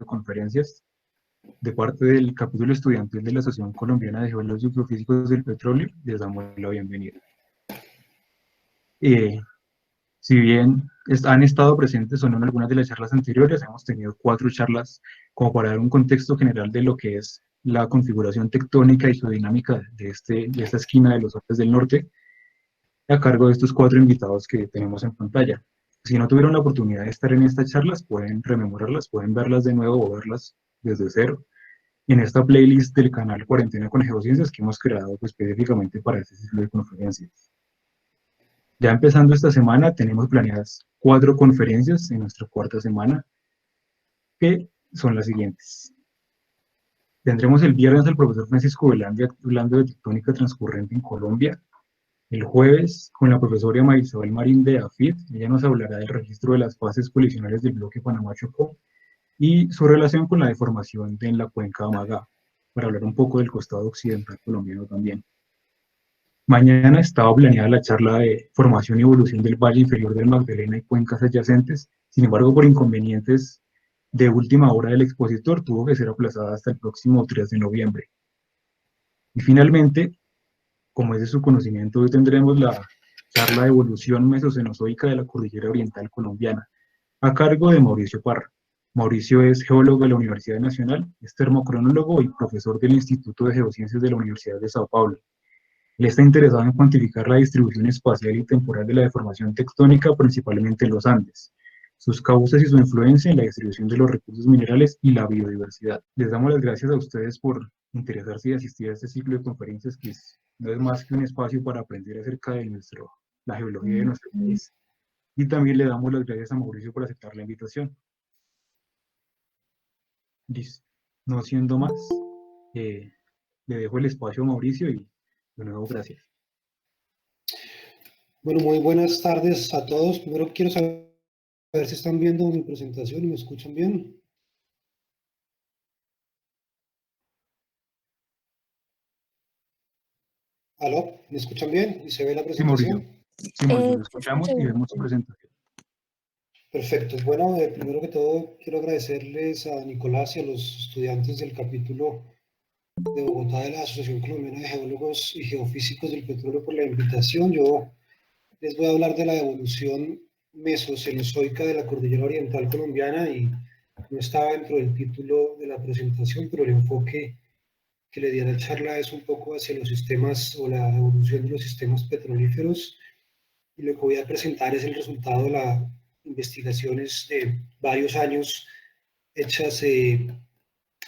conferencias de parte del capítulo estudiantil de la Asociación Colombiana de Geólogos y Geofísicos del Petróleo. Les damos la bienvenida. Si bien han estado presentes o no en algunas de las charlas anteriores, hemos tenido 4 charlas como para dar un contexto general de lo que es la configuración tectónica y geodinámica de esta esquina de los Andes del Norte, a cargo de estos 4 invitados que tenemos en pantalla. Si no tuvieron la oportunidad de estar en estas charlas, pueden rememorarlas, pueden verlas de nuevo o verlas desde cero en esta playlist del canal Cuarentena con Geociencias que hemos creado específicamente para este ciclo de conferencias. Ya empezando esta semana, tenemos planeadas 4 conferencias en nuestra 4ª semana, que son las siguientes. Tendremos el viernes al profesor Francisco Velandia hablando de tectónica transcurrente en Colombia. El jueves, con la profesora María Isabel Marín de AFIT, ella nos hablará del registro de las fases colisionales del bloque Panamá-Chocó y su relación con la deformación en la cuenca de Amagá, para hablar un poco del costado occidental colombiano también. Mañana estaba planeada la charla de formación y evolución del valle inferior del Magdalena y cuencas adyacentes, sin embargo, por inconvenientes de última hora del expositor, tuvo que ser aplazada hasta el próximo 3 de noviembre. Y finalmente, como es de su conocimiento, hoy tendremos la charla de evolución mesocenozoica de la cordillera oriental colombiana, a cargo de Mauricio Parra. Mauricio es geólogo de la Universidad Nacional, es termocronólogo y profesor del Instituto de Geociencias de la Universidad de Sao Paulo. Él está interesado en cuantificar la distribución espacial y temporal de la deformación tectónica, principalmente en los Andes, sus causas y su influencia en la distribución de los recursos minerales y la biodiversidad. Les damos las gracias a ustedes por interesarse y asistir a este ciclo de conferencias que no es más que un espacio para aprender acerca de la geología de nuestro país. Y también le damos las gracias a Mauricio por aceptar la invitación. Listo. No siendo más, le dejo el espacio a Mauricio y de nuevo gracias. Bueno, muy buenas tardes a todos. Primero quiero saber si están viendo mi presentación y me escuchan bien. ¿Aló? ¿Me escuchan bien? ¿Y se ve la presentación? Sí, Mauricio, lo escuchamos y vemos su presentación. Perfecto. Bueno, primero que todo quiero agradecerles a Nicolás y a los estudiantes del capítulo de Bogotá de la Asociación Colombiana de Geólogos y Geofísicos del Petróleo por la invitación. Yo les voy a hablar de la evolución mesocenozoica de la cordillera oriental colombiana y no estaba dentro del título de la presentación, pero el enfoque que le di a la charla es un poco hacia los sistemas o la evolución de los sistemas petrolíferos, y lo que voy a presentar es el resultado de las investigaciones de varios años hechas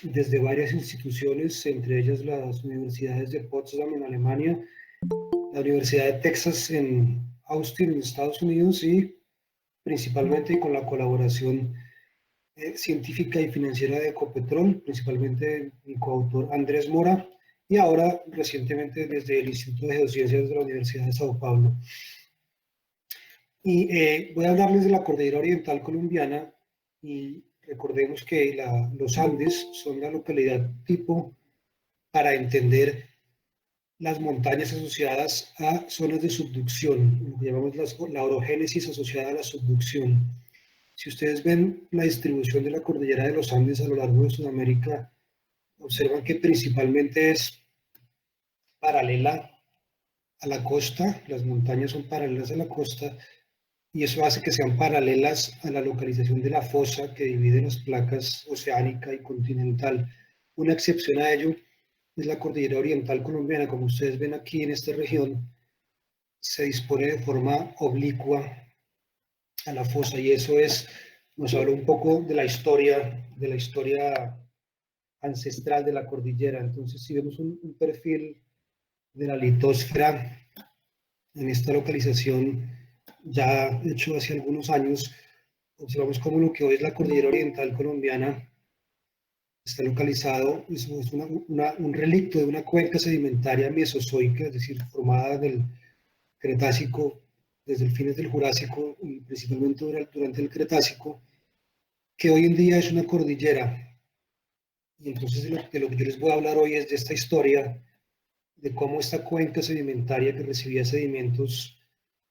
desde varias instituciones, entre ellas las universidades de Potsdam en Alemania, la Universidad de Texas en Austin, en Estados Unidos, y principalmente con la colaboración científica y financiera de Ecopetrol, principalmente mi coautor Andrés Mora, y ahora recientemente desde el Instituto de Geociencias de la Universidad de Sao Paulo. Y voy a hablarles de la cordillera oriental colombiana, y recordemos que los Andes son la localidad tipo para entender las montañas asociadas a zonas de subducción, lo que llamamos la orogénesis asociada a la subducción. Si ustedes ven la distribución de la cordillera de los Andes a lo largo de Sudamérica, observan que principalmente es paralela a la costa, las montañas son paralelas a la costa, y eso hace que sean paralelas a la localización de la fosa que divide las placas oceánica y continental. Una excepción a ello es la cordillera oriental colombiana. Como ustedes ven aquí en esta región, se dispone de forma oblicua a la fosa, y eso nos habla un poco de la historia ancestral de la cordillera. Entonces, si vemos un perfil de la litósfera en esta localización, ya hecho hace algunos años, observamos cómo lo que hoy es la cordillera oriental colombiana está localizado, es un relicto de una cuenca sedimentaria mesozoica, es decir, formada del Cretácico, desde el fines del Jurásico y principalmente durante el Cretácico, que hoy en día es una cordillera. Y entonces de lo que yo les voy a hablar hoy es de esta historia, de cómo esta cuenca sedimentaria que recibía sedimentos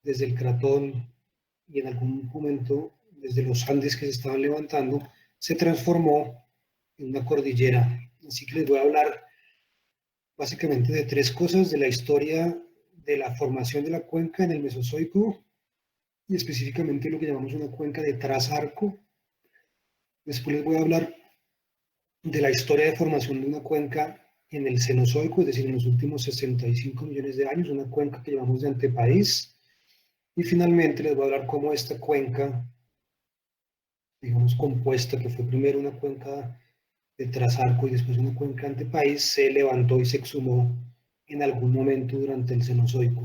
desde el Cratón y en algún momento desde los Andes que se estaban levantando, se transformó en una cordillera. Así que les voy a hablar básicamente de tres cosas: de la historia de la formación de la cuenca en el Mesozoico, y específicamente lo que llamamos una cuenca de trazarco. Después les voy a hablar de la historia de formación de una cuenca en el Cenozoico, es decir, en los últimos 65 millones de años, una cuenca que llamamos de antepaís. Y finalmente les voy a hablar cómo esta cuenca, digamos, compuesta, que fue primero una cuenca de trazarco y después una cuenca antepaís, se levantó y se exhumó en algún momento durante el Cenozoico.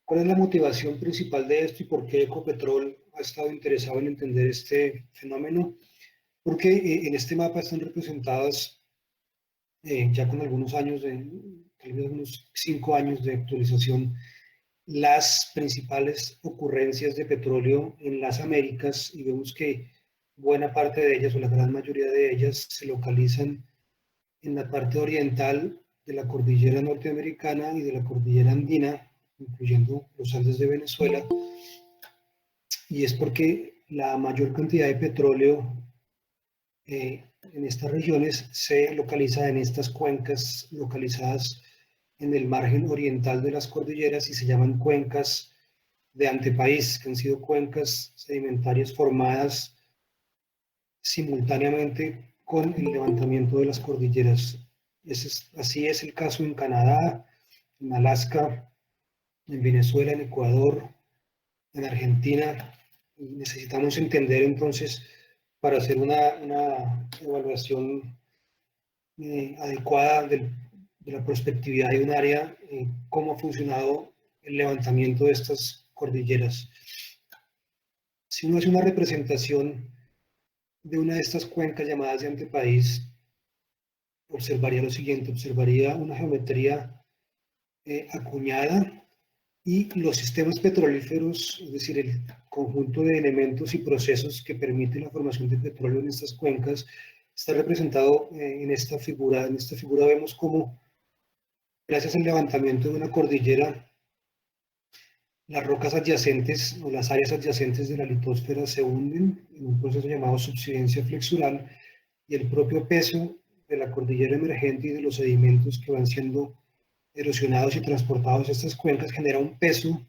¿Cuál es la motivación principal de esto y por qué Ecopetrol ha estado interesado en entender este fenómeno? Porque en este mapa están representadas, ya con algunos años, tal vez unos 5 años de actualización, las principales ocurrencias de petróleo en las Américas, y vemos que buena parte de ellas, o la gran mayoría de ellas, se localizan en la parte oriental de la cordillera norteamericana y de la cordillera andina, incluyendo los Andes de Venezuela, y es porque la mayor cantidad de petróleo en estas regiones se localiza en estas cuencas localizadas en el margen oriental de las cordilleras, y se llaman cuencas de antepaís, que han sido cuencas sedimentarias formadas simultáneamente con el levantamiento de las cordilleras. Así es el caso en Canadá, en Alaska, en Venezuela, en Ecuador, en Argentina. Y necesitamos entender entonces, para hacer una evaluación adecuada de la prospectividad de un área, cómo ha funcionado el levantamiento de estas cordilleras. Si uno hace una representación de una de estas cuencas llamadas de antepaís, observaría lo siguiente: observaría una geometría acuñada, y los sistemas petrolíferos, es decir, el conjunto de elementos y procesos que permiten la formación de petróleo en estas cuencas, está representado en esta figura. En esta figura vemos cómo, gracias al levantamiento de una cordillera, las rocas adyacentes o las áreas adyacentes de la litosfera se hunden en un proceso llamado subsidencia flexural, y el propio peso de la cordillera emergente y de los sedimentos que van siendo erosionados y transportados a estas cuencas genera un peso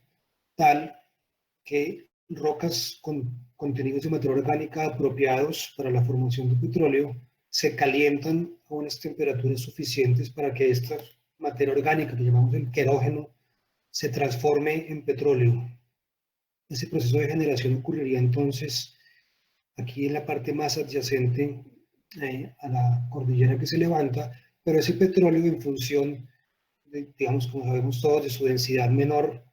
tal que rocas con contenidos de materia orgánica apropiados para la formación de petróleo se calientan a unas temperaturas suficientes para que esta materia orgánica, que llamamos el querógeno, se transforme en petróleo. Ese proceso de generación ocurriría entonces aquí en la parte más adyacente a la cordillera que se levanta, pero ese petróleo, en función de, digamos, como sabemos todos, de su densidad menor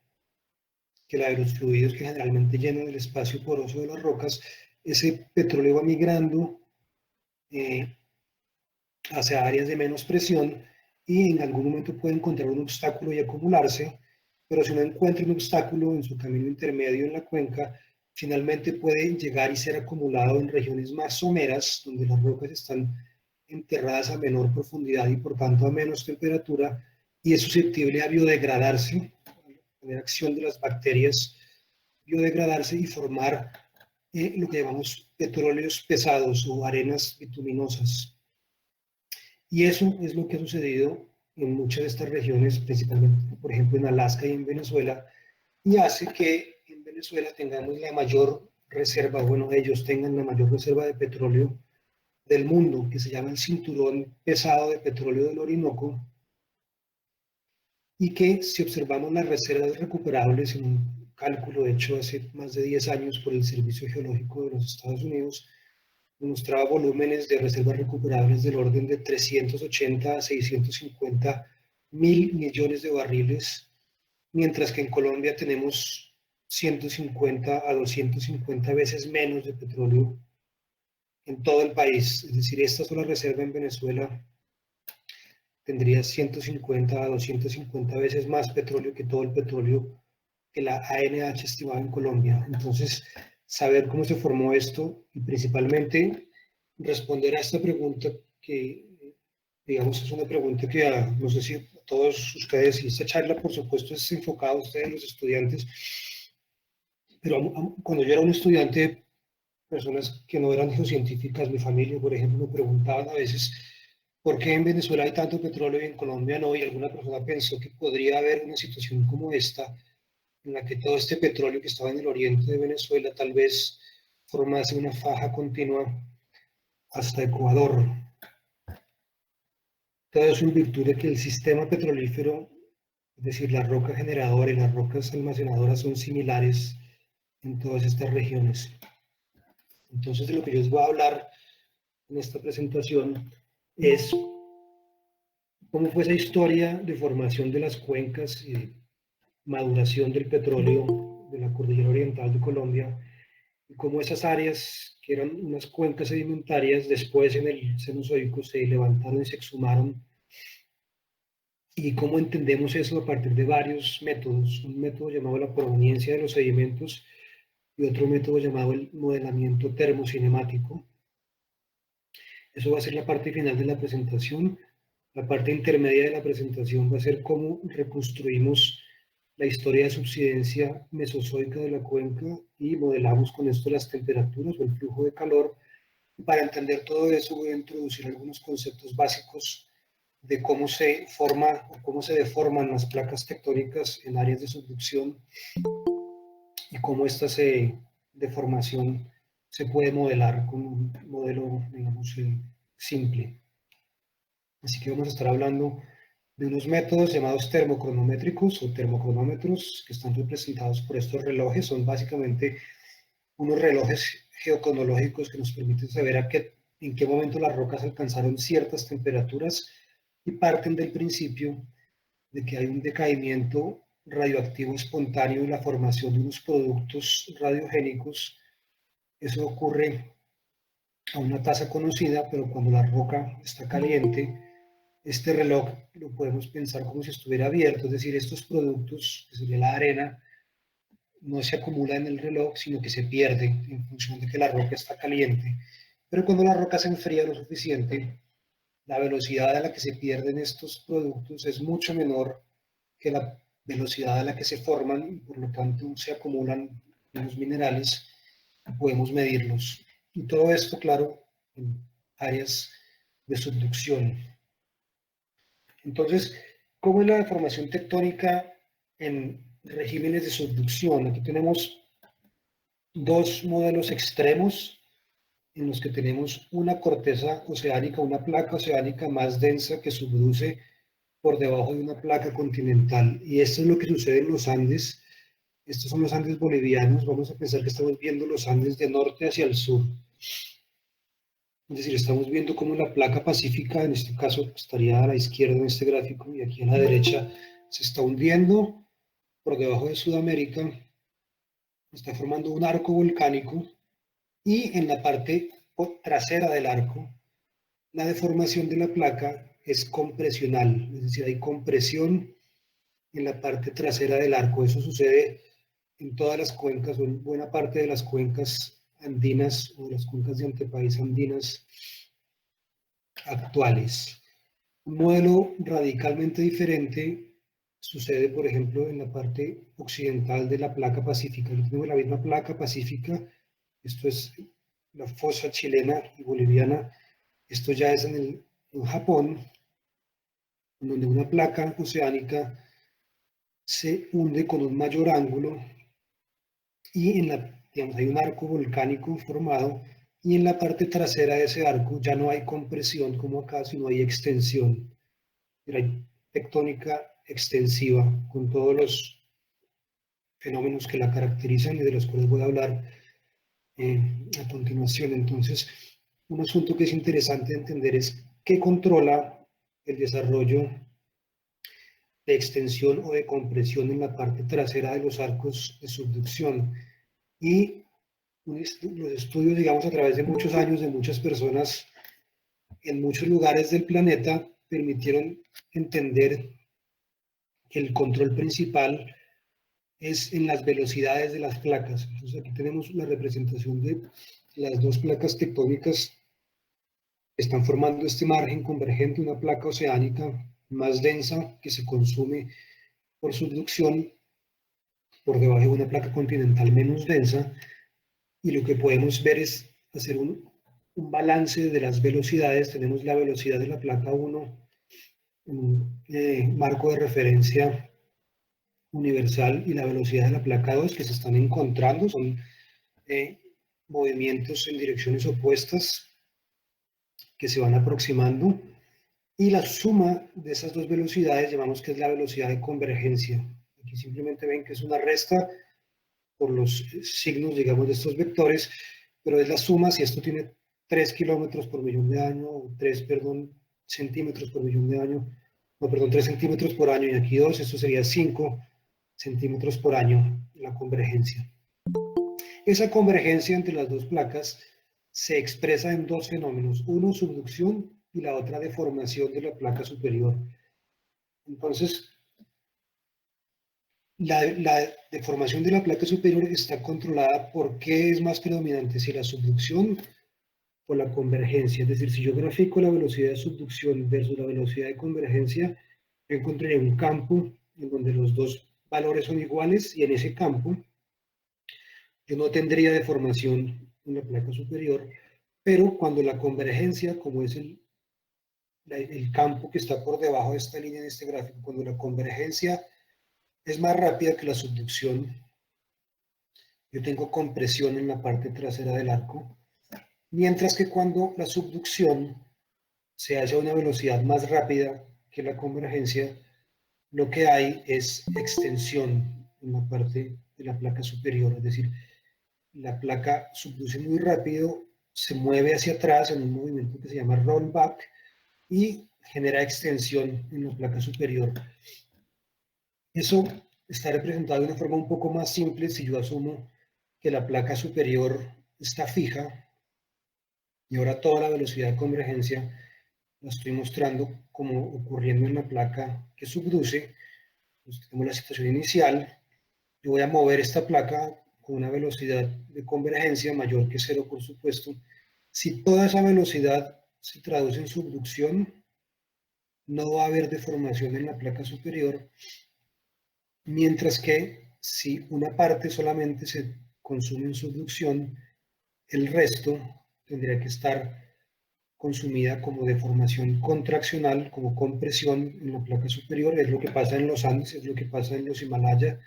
que la de los fluidos que generalmente llenan el espacio poroso de las rocas, ese petróleo va migrando hacia áreas de menos presión, y en algún momento puede encontrar un obstáculo y acumularse, pero si no encuentra un obstáculo en su camino intermedio en la cuenca, finalmente puede llegar y ser acumulado en regiones más someras, donde las rocas están enterradas a menor profundidad y por tanto a menos temperatura, y es susceptible a biodegradarse, a la acción de las bacterias, biodegradarse y formar lo que llamamos petróleos pesados o arenas bituminosas. Y eso es lo que ha sucedido en muchas de estas regiones, principalmente, por ejemplo, en Alaska y en Venezuela, y hace que en Venezuela tengamos la mayor reserva, bueno, ellos tengan la mayor reserva de petróleo del mundo, que se llama el cinturón pesado de petróleo del Orinoco, y que, si observamos las reservas recuperables en un cálculo hecho hace más de 10 años por el Servicio Geológico de los Estados Unidos, mostraba volúmenes de reservas recuperables del orden de 380 a 650 mil millones de barriles, mientras que en Colombia tenemos 150 a 250 veces menos de petróleo en todo el país. Es decir, esta sola reserva en Venezuela tendría 150 a 250 veces más petróleo que todo el petróleo que la ANH estimaba en Colombia. Entonces, saber cómo se formó esto, y principalmente responder a esta pregunta, que digamos es una pregunta que no sé si a todos ustedes, y esta charla por supuesto es enfocada a ustedes, los estudiantes, pero cuando yo era un estudiante personas que no eran geocientíficas, mi familia, por ejemplo, me preguntaban a veces por qué en Venezuela hay tanto petróleo y en Colombia no, y alguna persona pensó que podría haber una situación como esta, en la que todo este petróleo que estaba en el oriente de Venezuela tal vez formase una faja continua hasta Ecuador. Todo eso en virtud de que el sistema petrolífero, es decir, la roca generadora y las rocas almacenadoras son similares en todas estas regiones. Entonces, de lo que yo les voy a hablar en esta presentación es cómo fue esa historia de formación de las cuencas y maduración del petróleo de la cordillera oriental de Colombia, y cómo esas áreas, que eran unas cuencas sedimentarias, después en el Cenozoico se levantaron y se exhumaron, y cómo entendemos eso a partir de varios métodos, un método llamado la proveniencia de los sedimentos y otro método llamado el modelamiento termocinemático. Eso va a ser la parte final de la presentación. La parte intermedia de la presentación va a ser cómo reconstruimos la historia de subsidencia mesozoica de la cuenca y modelamos con esto las temperaturas o el flujo de calor. Para entender todo eso voy a introducir algunos conceptos básicos de cómo se forma o cómo se deforman las placas tectónicas en áreas de subducción y cómo esta deformación se puede modelar con un modelo, digamos, simple. Así que vamos a estar hablando de unos métodos llamados termocronométricos o termocronómetros, que están representados por estos relojes. Son básicamente unos relojes geocronológicos que nos permiten saber en qué momento las rocas alcanzaron ciertas temperaturas y parten del principio de que hay un decaimiento radioactivo espontáneo y la formación de unos productos radiogénicos. Eso ocurre a una tasa conocida, pero cuando la roca está caliente, este reloj lo podemos pensar como si estuviera abierto, es decir, estos productos, que sería la arena, no se acumula en el reloj, sino que se pierde en función de que la roca está caliente. Pero cuando la roca se enfría lo suficiente, la velocidad a la que se pierden estos productos es mucho menor que la velocidad a la que se forman y por lo tanto se acumulan los minerales y podemos medirlos. Y todo esto, claro, en áreas de subducción. Entonces, ¿cómo es la deformación tectónica en regímenes de subducción? Aquí tenemos dos modelos extremos en los que tenemos una corteza oceánica, una placa oceánica más densa que subduce por debajo de una placa continental. Y esto es lo que sucede en los Andes. Estos son los Andes bolivianos. Vamos a pensar que estamos viendo los Andes de norte hacia el sur. Es decir, estamos viendo cómo la placa pacífica, en este caso estaría a la izquierda en este gráfico y aquí a la derecha, se está hundiendo por debajo de Sudamérica, está formando un arco volcánico y en la parte trasera del arco, la deformación de la placa es compresional, es decir, hay compresión en la parte trasera del arco. Eso sucede en todas las cuencas o en buena parte de las cuencas andinas o de las cuencas de antepaís andinas actuales. Un modelo radicalmente diferente sucede, por ejemplo, en la parte occidental de la placa pacífica. Aquí tenemos la misma placa pacífica, esto es la fosa chilena y boliviana, esto ya es en Japón, donde una placa oceánica se hunde con un mayor ángulo y digamos, hay un arco volcánico formado y en la parte trasera de ese arco ya no hay compresión como acá, sino hay extensión. Hay tectónica extensiva con todos los fenómenos que la caracterizan y de los cuales voy a hablar a continuación. Entonces, un asunto que es interesante entender es qué controla el desarrollo de extensión o de compresión en la parte trasera de los arcos de subducción. Y los estudios, digamos, a través de muchos años de muchas personas en muchos lugares del planeta permitieron entender que el control principal es en las velocidades de las placas. Entonces aquí tenemos la representación de las dos placas tectónicas que están formando este margen convergente, una placa oceánica más densa que se consume por subducción por debajo de una placa continental menos densa, y lo que podemos ver es hacer un balance de las velocidades. Tenemos la velocidad de la placa 1, un marco de referencia universal, y la velocidad de la placa 2, que se están encontrando, son movimientos en direcciones opuestas que se van aproximando, y la suma de esas dos velocidades llamamos que es la velocidad de convergencia. Aquí simplemente ven que es una resta por los signos, digamos, de estos vectores, pero es la suma. Si esto tiene 3 kilómetros por millón de año, o 3, perdón, centímetros por millón de año, no, perdón, 3 centímetros por año, y aquí 2, esto sería 5 centímetros por año, la convergencia. Esa convergencia entre las dos placas se expresa en dos fenómenos, uno subducción y la otra deformación de la placa superior. Entonces, la deformación de la placa superior está controlada por qué es más predominante, si la subducción o la convergencia. Es decir, si yo grafico la velocidad de subducción versus la velocidad de convergencia, yo encontraría un campo en donde los dos valores son iguales, y en ese campo yo no tendría deformación en la placa superior, pero cuando la convergencia, como es el campo que está por debajo de esta línea en este gráfico, cuando la convergencia es más rápida que la subducción, yo tengo compresión en la parte trasera del arco, mientras que cuando la subducción se hace a una velocidad más rápida que la convergencia, lo que hay es extensión en la parte de la placa superior. Es decir, la placa subduce muy rápido, se mueve hacia atrás en un movimiento que se llama rollback y genera extensión en la placa superior. Eso está representado de una forma un poco más simple si yo asumo que la placa superior está fija y ahora toda la velocidad de convergencia la estoy mostrando como ocurriendo en la placa que subduce. Pues tenemos la situación inicial. Yo voy a mover esta placa con una velocidad de convergencia mayor que 0, por supuesto. Si toda esa velocidad se traduce en subducción, no va a haber deformación en la placa superior, mientras que si una parte solamente se consume en subducción, el resto tendría que estar consumida como deformación contraccional, como compresión en la placa superior. Es lo que pasa en los Andes, es lo que pasa en los Himalaya.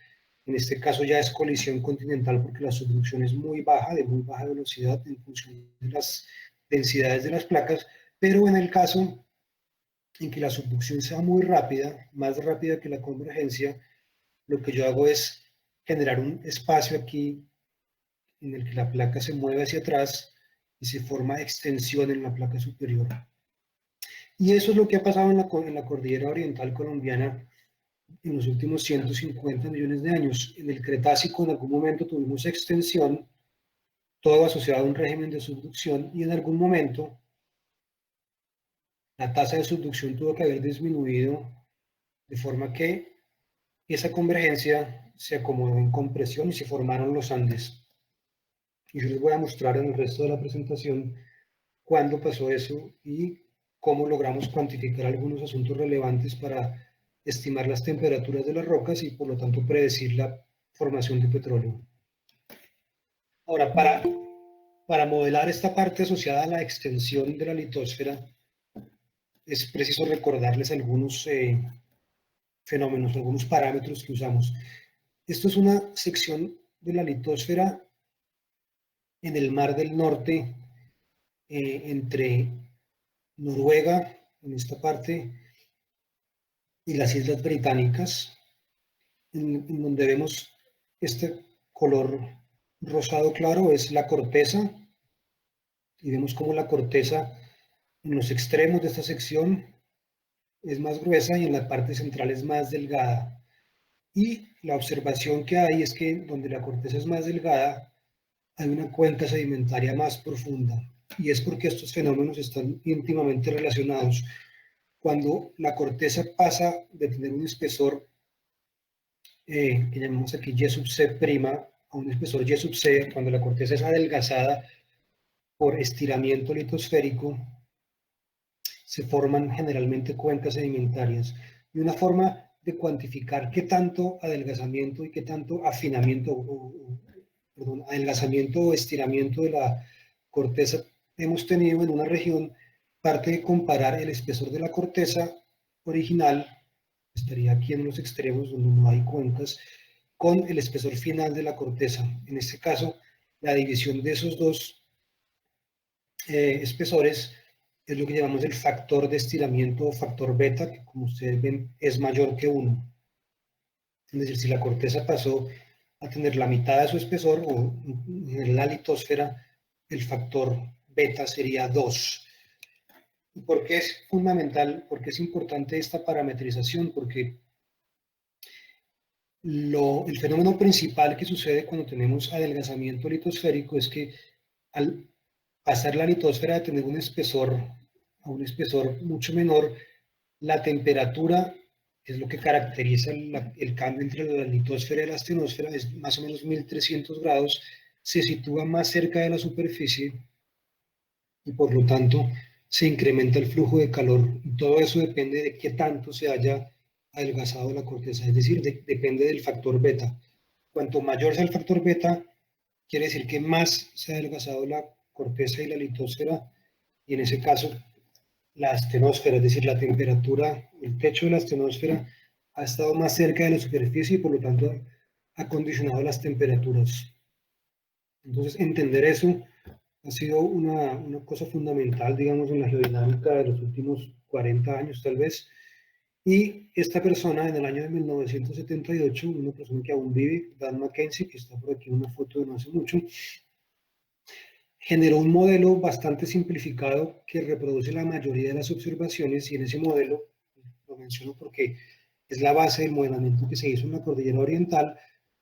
En este caso ya es colisión continental porque la subducción es muy baja, de muy baja velocidad en función de las densidades de las placas, pero en el caso en que la subducción sea muy rápida, más rápida que la convergencia, lo que yo hago es generar un espacio aquí en el que la placa se mueve hacia atrás y se forma extensión en la placa superior. Y eso es lo que ha pasado en la cordillera oriental colombiana en los últimos 150 millones de años. En el Cretácico en algún momento tuvimos extensión, todo asociado a un régimen de subducción, y en algún momento la tasa de subducción tuvo que haber disminuido de forma que esa convergencia se acomodó en compresión y se formaron los Andes. Y yo les voy a mostrar en el resto de la presentación cuándo pasó eso y cómo logramos cuantificar algunos asuntos relevantes para estimar las temperaturas de las rocas y por lo tanto predecir la formación de petróleo. Ahora, para modelar esta parte asociada a la extensión de la litosfera, es preciso recordarles algunos fenómenos, algunos parámetros que usamos. Esto es una sección de la litosfera en el Mar del Norte, entre Noruega, en esta parte, y las Islas Británicas, en donde vemos este color rosado claro es la corteza, y vemos cómo la corteza en los extremos de esta sección es más gruesa y en la parte central es más delgada. Y la observación que hay es que donde la corteza es más delgada hay una cuenca sedimentaria más profunda, y es porque estos fenómenos están íntimamente relacionados. Cuando la corteza pasa de tener un espesor que llamamos aquí Y sub C prima a un espesor Y sub C, cuando la corteza es adelgazada por estiramiento litosférico, se forman generalmente cuencas sedimentarias. Y una forma de cuantificar qué tanto adelgazamiento y qué tanto afinamiento o adelgazamiento o estiramiento de la corteza hemos tenido en una región, parte de comparar el espesor de la corteza original, estaría aquí en los extremos donde no hay cuencas, con el espesor final de la corteza. En este caso, la división de esos dos espesores es lo que llamamos el factor de estiramiento o factor beta, que como ustedes ven es mayor que 1. Es decir, si la corteza pasó a tener la mitad de su espesor, o en la litosfera, el factor beta sería 2. ¿Y por qué es fundamental? ¿Por qué es importante esta parametrización? Porque el fenómeno principal que sucede cuando tenemos adelgazamiento litosférico es que al pasar la litosfera de tener un espesor a un espesor mucho menor, la temperatura es lo que caracteriza el cambio entre la litosfera y la astenosfera, es más o menos 1300 grados, se sitúa más cerca de la superficie y por lo tanto se incrementa el flujo de calor. Y todo eso depende de qué tanto se haya adelgazado la corteza, es decir, depende del factor beta. Cuanto mayor sea el factor beta, quiere decir que más se ha adelgazado la corteza y la litosfera, y en ese caso la astenosfera, es decir, la temperatura, el techo de la astenosfera ha estado más cerca de la superficie y por lo tanto ha condicionado las temperaturas. Entonces, entender eso ha sido una cosa fundamental, digamos, en la geodinámica de los últimos 40 años tal vez. Y esta persona, en el año de 1978, una persona que aún vive, Dan Mackenzie, que está por aquí en una foto de no hace mucho, generó un modelo bastante simplificado que reproduce la mayoría de las observaciones, y en ese modelo, lo menciono porque es la base del modelamiento que se hizo en la cordillera oriental,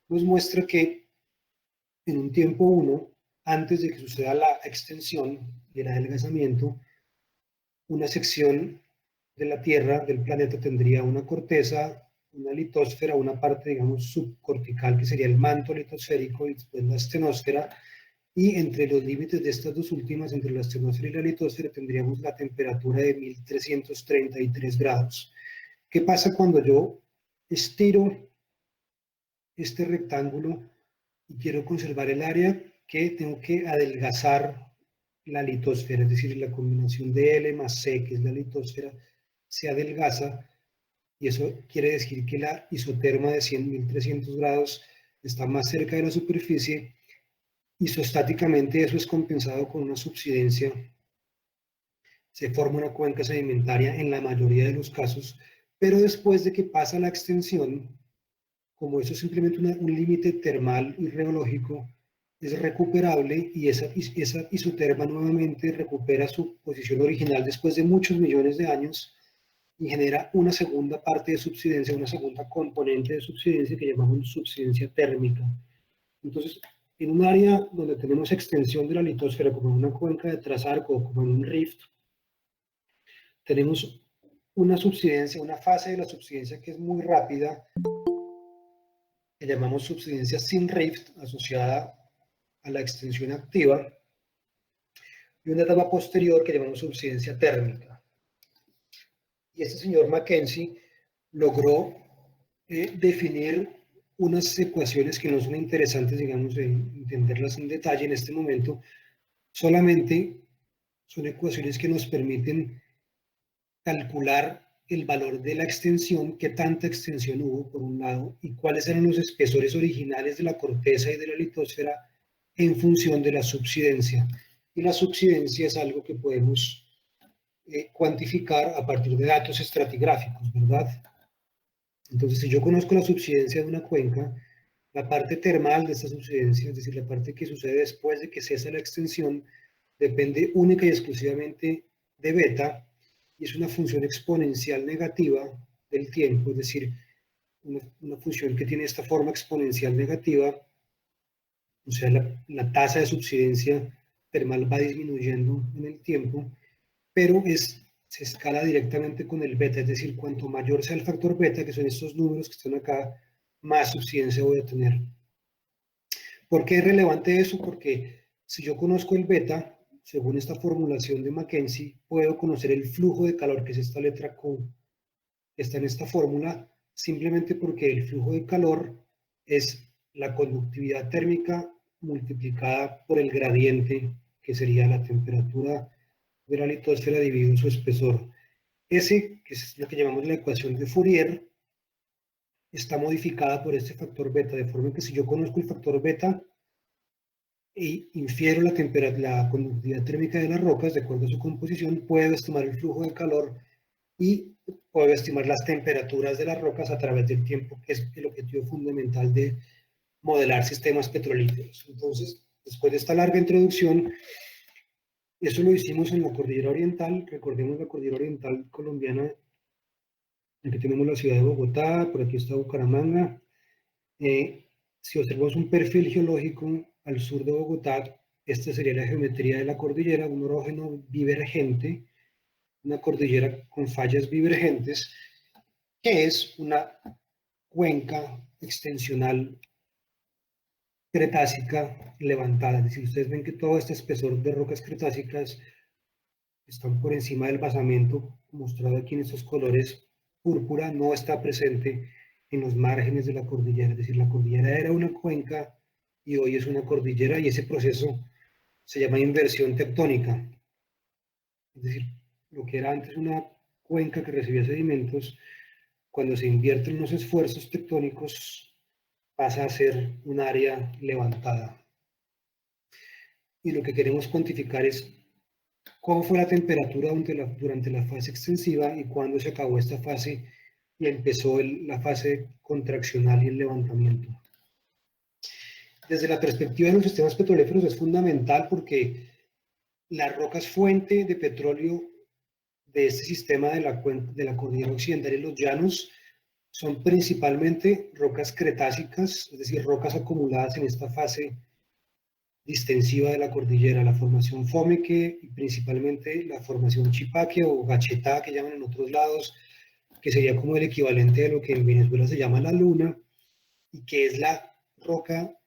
nos muestra que en un tiempo 1, antes de que suceda la extensión y el adelgazamiento, una sección de la Tierra, del planeta, tendría una corteza, una litosfera, una parte, digamos, subcortical, que sería el manto litosférico, y después la astenosfera, y entre los límites de estas dos últimas, entre la astenosfera y la litosfera, tendríamos la temperatura de 1333 grados. ¿Qué pasa cuando yo estiro este rectángulo y quiero conservar el área? Que tengo que adelgazar la litosfera, es decir, la combinación de L más C, que es la litosfera, se adelgaza, y eso quiere decir que la isoterma de 100.300 grados está más cerca de la superficie. Isostáticamente eso es compensado con una subsidencia. Se forma una cuenca sedimentaria en la mayoría de los casos, pero después de que pasa la extensión, como eso es simplemente un límite termal y reológico, es recuperable, y esa isoterma nuevamente recupera su posición original después de muchos millones de años y genera una segunda parte de subsidencia, una segunda componente de subsidencia que llamamos subsidencia térmica. Entonces, en un área donde tenemos extensión de la litosfera, como en una cuenca de Trasarco o como en un rift, tenemos una subsidencia, una fase de la subsidencia que es muy rápida, que llamamos subsidencia sin rift, asociada a la extensión activa, y una etapa posterior que llamamos subsidencia térmica. Y este señor Mackenzie logró definir unas ecuaciones que no son interesantes, digamos, de entenderlas en detalle en este momento, solamente son ecuaciones que nos permiten calcular el valor de la extensión, qué tanta extensión hubo por un lado, y cuáles eran los espesores originales de la corteza y de la litosfera en función de la subsidencia. Y la subsidencia es algo que podemos cuantificar a partir de datos estratigráficos, ¿verdad? Entonces, si yo conozco la subsidencia de una cuenca, la parte termal de esta subsidencia, es decir, la parte que sucede después de que cesa la extensión, depende única y exclusivamente de beta, y es una función exponencial negativa del tiempo, es decir, una función que tiene esta forma exponencial negativa, o sea, la tasa de subsidencia termal va disminuyendo en el tiempo, pero se escala directamente con el beta, es decir, cuanto mayor sea el factor beta, que son estos números que están acá, más subsidencia voy a tener. ¿Por qué es relevante eso? Porque si yo conozco el beta, según esta formulación de Mackenzie, puedo conocer el flujo de calor, que es esta letra Q, que está en esta fórmula, simplemente porque el flujo de calor es la conductividad térmica multiplicada por el gradiente, que sería la temperatura de la litosfera dividido en su espesor. Ese, que es lo que llamamos la ecuación de Fourier, está modificada por este factor beta, de forma que si yo conozco el factor beta e infiero la conductividad térmica de las rocas de acuerdo a su composición, puedo estimar el flujo de calor y puedo estimar las temperaturas de las rocas a través del tiempo, que es el objetivo fundamental de modelar sistemas petrolíferos. Entonces, después de esta larga introducción, eso lo hicimos en la Cordillera Oriental. Recordemos la Cordillera Oriental colombiana. Aquí tenemos la ciudad de Bogotá, por aquí está Bucaramanga. Si observamos un perfil geológico al sur de Bogotá, esta sería la geometría de la cordillera, un orógeno divergente, una cordillera con fallas divergentes, que es una cuenca extensional cretácica levantada. Es decir, ustedes ven que todo este espesor de rocas cretácicas están por encima del basamento, mostrado aquí en estos colores púrpura, no está presente en los márgenes de la cordillera. Es decir, la cordillera era una cuenca y hoy es una cordillera, y ese proceso se llama inversión tectónica. Es decir, lo que era antes una cuenca que recibía sedimentos, cuando se invierten los esfuerzos tectónicos, pasa a ser un área levantada. Y lo que queremos cuantificar es cómo fue la temperatura durante la fase extensiva y cuándo se acabó esta fase y empezó la fase contraccional y el levantamiento. Desde la perspectiva de los sistemas petrolíferos es fundamental porque las rocas fuente de petróleo de este sistema de la cordillera occidental y los llanos son principalmente rocas cretácicas, es decir, rocas acumuladas en esta fase distensiva de la cordillera, la formación Fomeque y principalmente la formación Chipaque o Gachetá, que llaman en otros lados, que sería como el equivalente de lo que en Venezuela se llama la luna, y que es la roca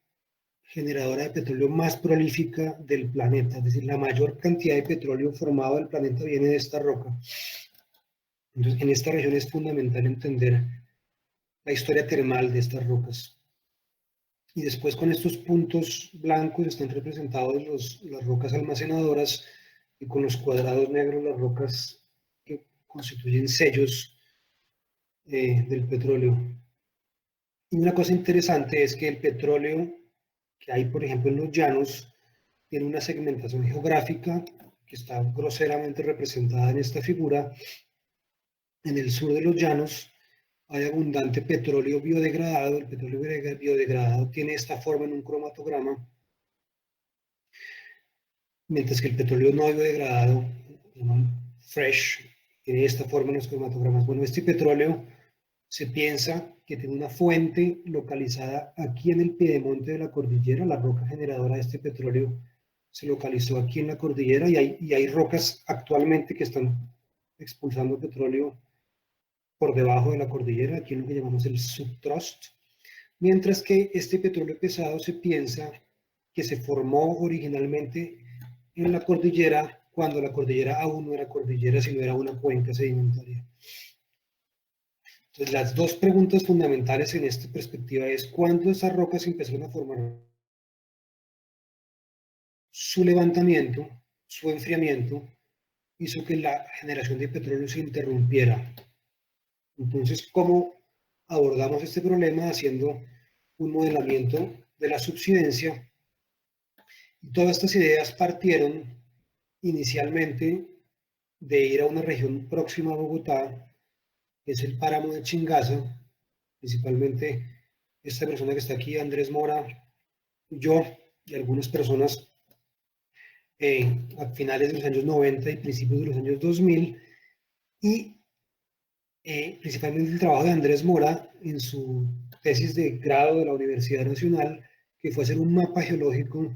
generadora de petróleo más prolífica del planeta. Es decir, la mayor cantidad de petróleo formado del planeta viene de esta roca. Entonces, en esta región es fundamental entender la historia termal de estas rocas. Y después con estos puntos blancos están representados las rocas almacenadoras, y con los cuadrados negros las rocas que constituyen sellos del petróleo. Y una cosa interesante es que el petróleo que hay, por ejemplo, en los llanos, tiene una segmentación geográfica que está groseramente representada en esta figura. En el sur de los llanos hay abundante petróleo biodegradado. El petróleo biodegradado tiene esta forma en un cromatograma, mientras que el petróleo no biodegradado, fresh, tiene esta forma en los cromatogramas. Bueno, este petróleo se piensa que tiene una fuente localizada aquí en el piedemonte de la cordillera. La roca generadora de este petróleo se localizó aquí en la cordillera, y hay rocas actualmente que están expulsando petróleo por debajo de la cordillera, aquí en lo que llamamos el subtrust, mientras que este petróleo pesado se piensa que se formó originalmente en la cordillera, cuando la cordillera aún no era cordillera, sino era una cuenca sedimentaria. Entonces, las dos preguntas fundamentales en esta perspectiva es: ¿cuándo esas rocas empezaron a formar? Su levantamiento, su enfriamiento, hizo que la generación de petróleo se interrumpiera. Entonces, ¿cómo abordamos este problema? Haciendo un modelamiento de la subsidencia. Y todas estas ideas partieron inicialmente de ir a una región próxima a Bogotá, que es el páramo de Chingaza. Principalmente esta persona que está aquí, Andrés Mora, yo y algunas personas a finales de los años 90 y principios de los años 2000, y principalmente el trabajo de Andrés Mora en su tesis de grado de la Universidad Nacional, que fue hacer un mapa geológico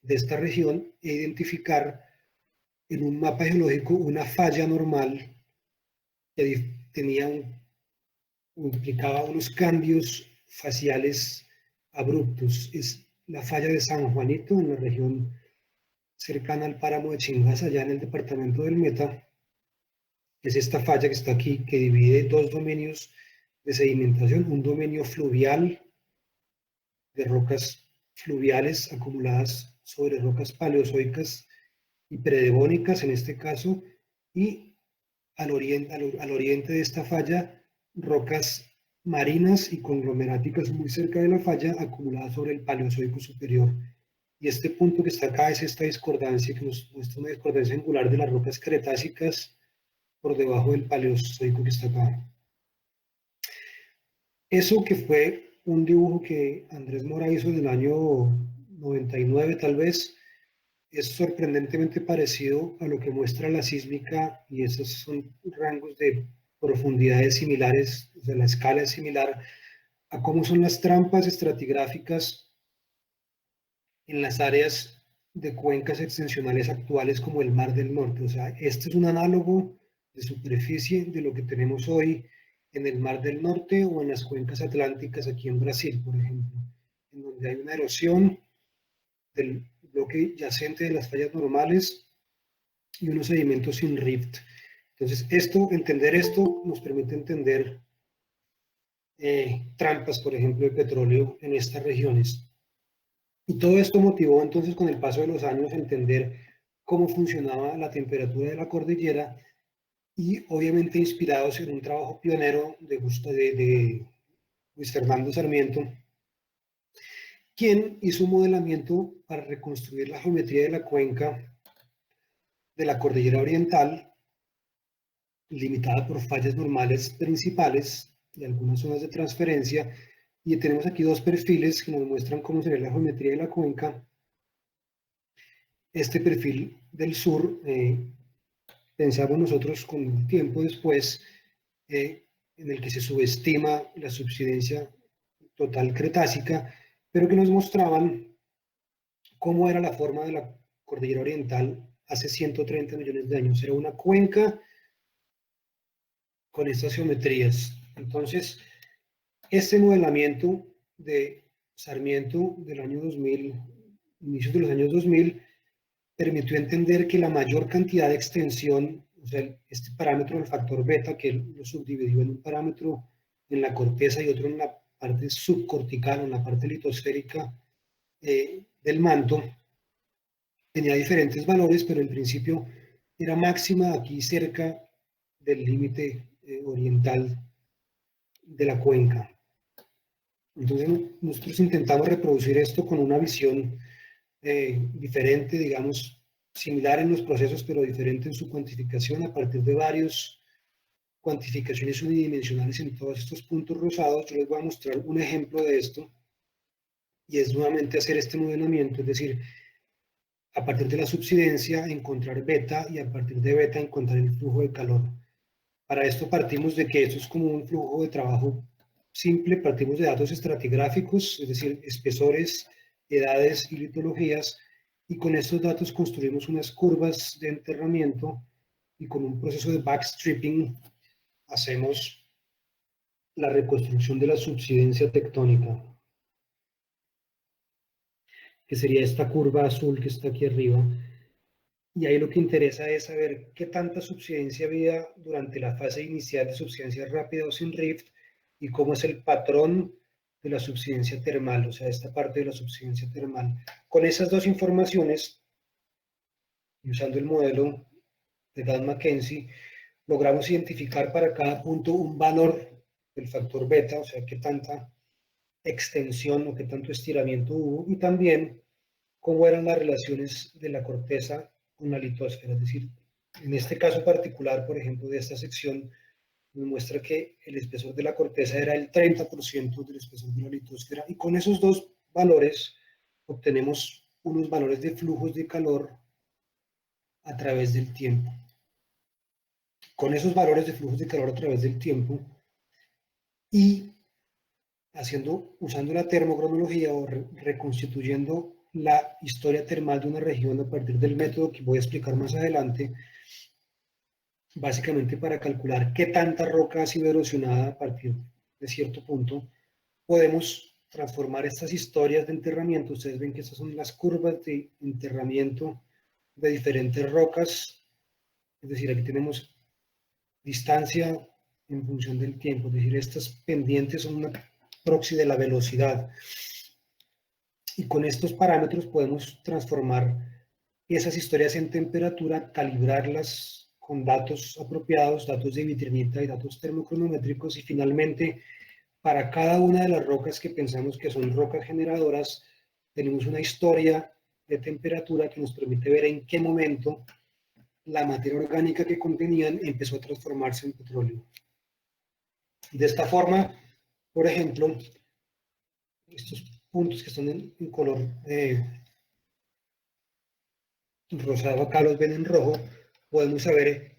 de esta región e identificar en un mapa geológico una falla normal que implicaba unos cambios faciales abruptos. Es la falla de San Juanito, en la región cercana al páramo de Chingaza, allá en el departamento del Meta. Es esta falla que está aquí, que divide dos dominios de sedimentación: un dominio fluvial de rocas fluviales acumuladas sobre rocas paleozoicas y predevónicas en este caso, y al oriente de esta falla, rocas marinas y conglomeráticas muy cerca de la falla acumuladas sobre el Paleozoico superior. Y este punto que está acá es esta discordancia, que nos muestra una discordancia angular de las rocas cretácicas por debajo del Paleozoico que está acá. Eso que fue un dibujo que Andrés Mora hizo en el año 99 tal vez, es sorprendentemente parecido a lo que muestra la sísmica, y esos son rangos de profundidades similares, o sea, la escala es similar a cómo son las trampas estratigráficas en las áreas de cuencas extensionales actuales como el Mar del Norte. O sea, este es un análogo de superficie de lo que tenemos hoy en el Mar del Norte o en las cuencas atlánticas aquí en Brasil, por ejemplo, en donde hay una erosión del bloque yacente de las fallas normales y unos sedimentos sin rift. Entonces, entender esto nos permite entender trampas, por ejemplo, de petróleo en estas regiones. Y todo esto motivó entonces con el paso de los años a entender cómo funcionaba la temperatura de la cordillera, y obviamente inspirados en un trabajo pionero de Luis Fernando Sarmiento, quien hizo un modelamiento para reconstruir la geometría de la cuenca de la cordillera oriental, limitada por fallas normales principales y algunas zonas de transferencia. Y tenemos aquí dos perfiles que nos muestran cómo sería la geometría de la cuenca. Este perfil del sur, pensamos nosotros con el tiempo después, en el que se subestima la subsidencia total cretácica, pero que nos mostraban cómo era la forma de la cordillera oriental hace 130 millones de años. Era una cuenca con estas geometrías. Entonces, este modelamiento de Sarmiento del año 2000, inicios de los años 2000, permitió entender que la mayor cantidad de extensión, o sea, este parámetro del factor beta, que él lo subdividió en un parámetro en la corteza y otro en la parte subcortical, en la parte litosférica del manto, tenía diferentes valores, pero en principio era máxima aquí cerca del límite oriental de la cuenca. Entonces nosotros intentamos reproducir esto con una visión diferente, digamos, similar en los procesos, pero diferente en su cuantificación a partir de varias cuantificaciones unidimensionales en todos estos puntos rosados. Yo les voy a mostrar un ejemplo de esto, y es nuevamente hacer este modelamiento, es decir, a partir de la subsidencia encontrar beta, y a partir de beta encontrar el flujo de calor. Para esto partimos de que esto es como un flujo de trabajo simple, partimos de datos estratigráficos, es decir, espesores, edades y litologías, y con estos datos construimos unas curvas de enterramiento, y con un proceso de backstripping hacemos la reconstrucción de la subsidencia tectónica, que sería esta curva azul que está aquí arriba. Y ahí lo que interesa es saber qué tanta subsidencia había durante la fase inicial de subsidencia rápida o sin rift, y cómo es el patrón de la subsidencia termal, o sea, esta parte de la subsidencia termal. Con esas dos informaciones, y usando el modelo de Dan Mackenzie, logramos identificar para cada punto un valor del factor beta, o sea, qué tanta extensión o qué tanto estiramiento hubo, y también cómo eran las relaciones de la corteza con la litosfera. Es decir, en este caso particular, por ejemplo, de esta sección, nos muestra que el espesor de la corteza era el 30% del espesor de la litosfera, y con esos dos valores obtenemos unos valores de flujos de calor a través del tiempo. Con esos valores de flujos de calor a través del tiempo, y usando la termocronología o reconstituyendo la historia termal de una región a partir del método que voy a explicar más adelante, básicamente para calcular qué tanta roca ha sido erosionada a partir de cierto punto, podemos transformar estas historias de enterramiento. Ustedes ven que estas son las curvas de enterramiento de diferentes rocas, es decir, aquí tenemos distancia en función del tiempo, es decir, estas pendientes son una proxy de la velocidad. Y con estos parámetros podemos transformar esas historias en temperatura, calibrarlas con datos apropiados, datos de vitrinita y datos termocronométricos, y finalmente, para cada una de las rocas que pensamos que son rocas generadoras, tenemos una historia de temperatura que nos permite ver en qué momento la materia orgánica que contenían empezó a transformarse en petróleo. De esta forma, por ejemplo, estos puntos que están en color rosado, acá los ven en rojo, podemos saber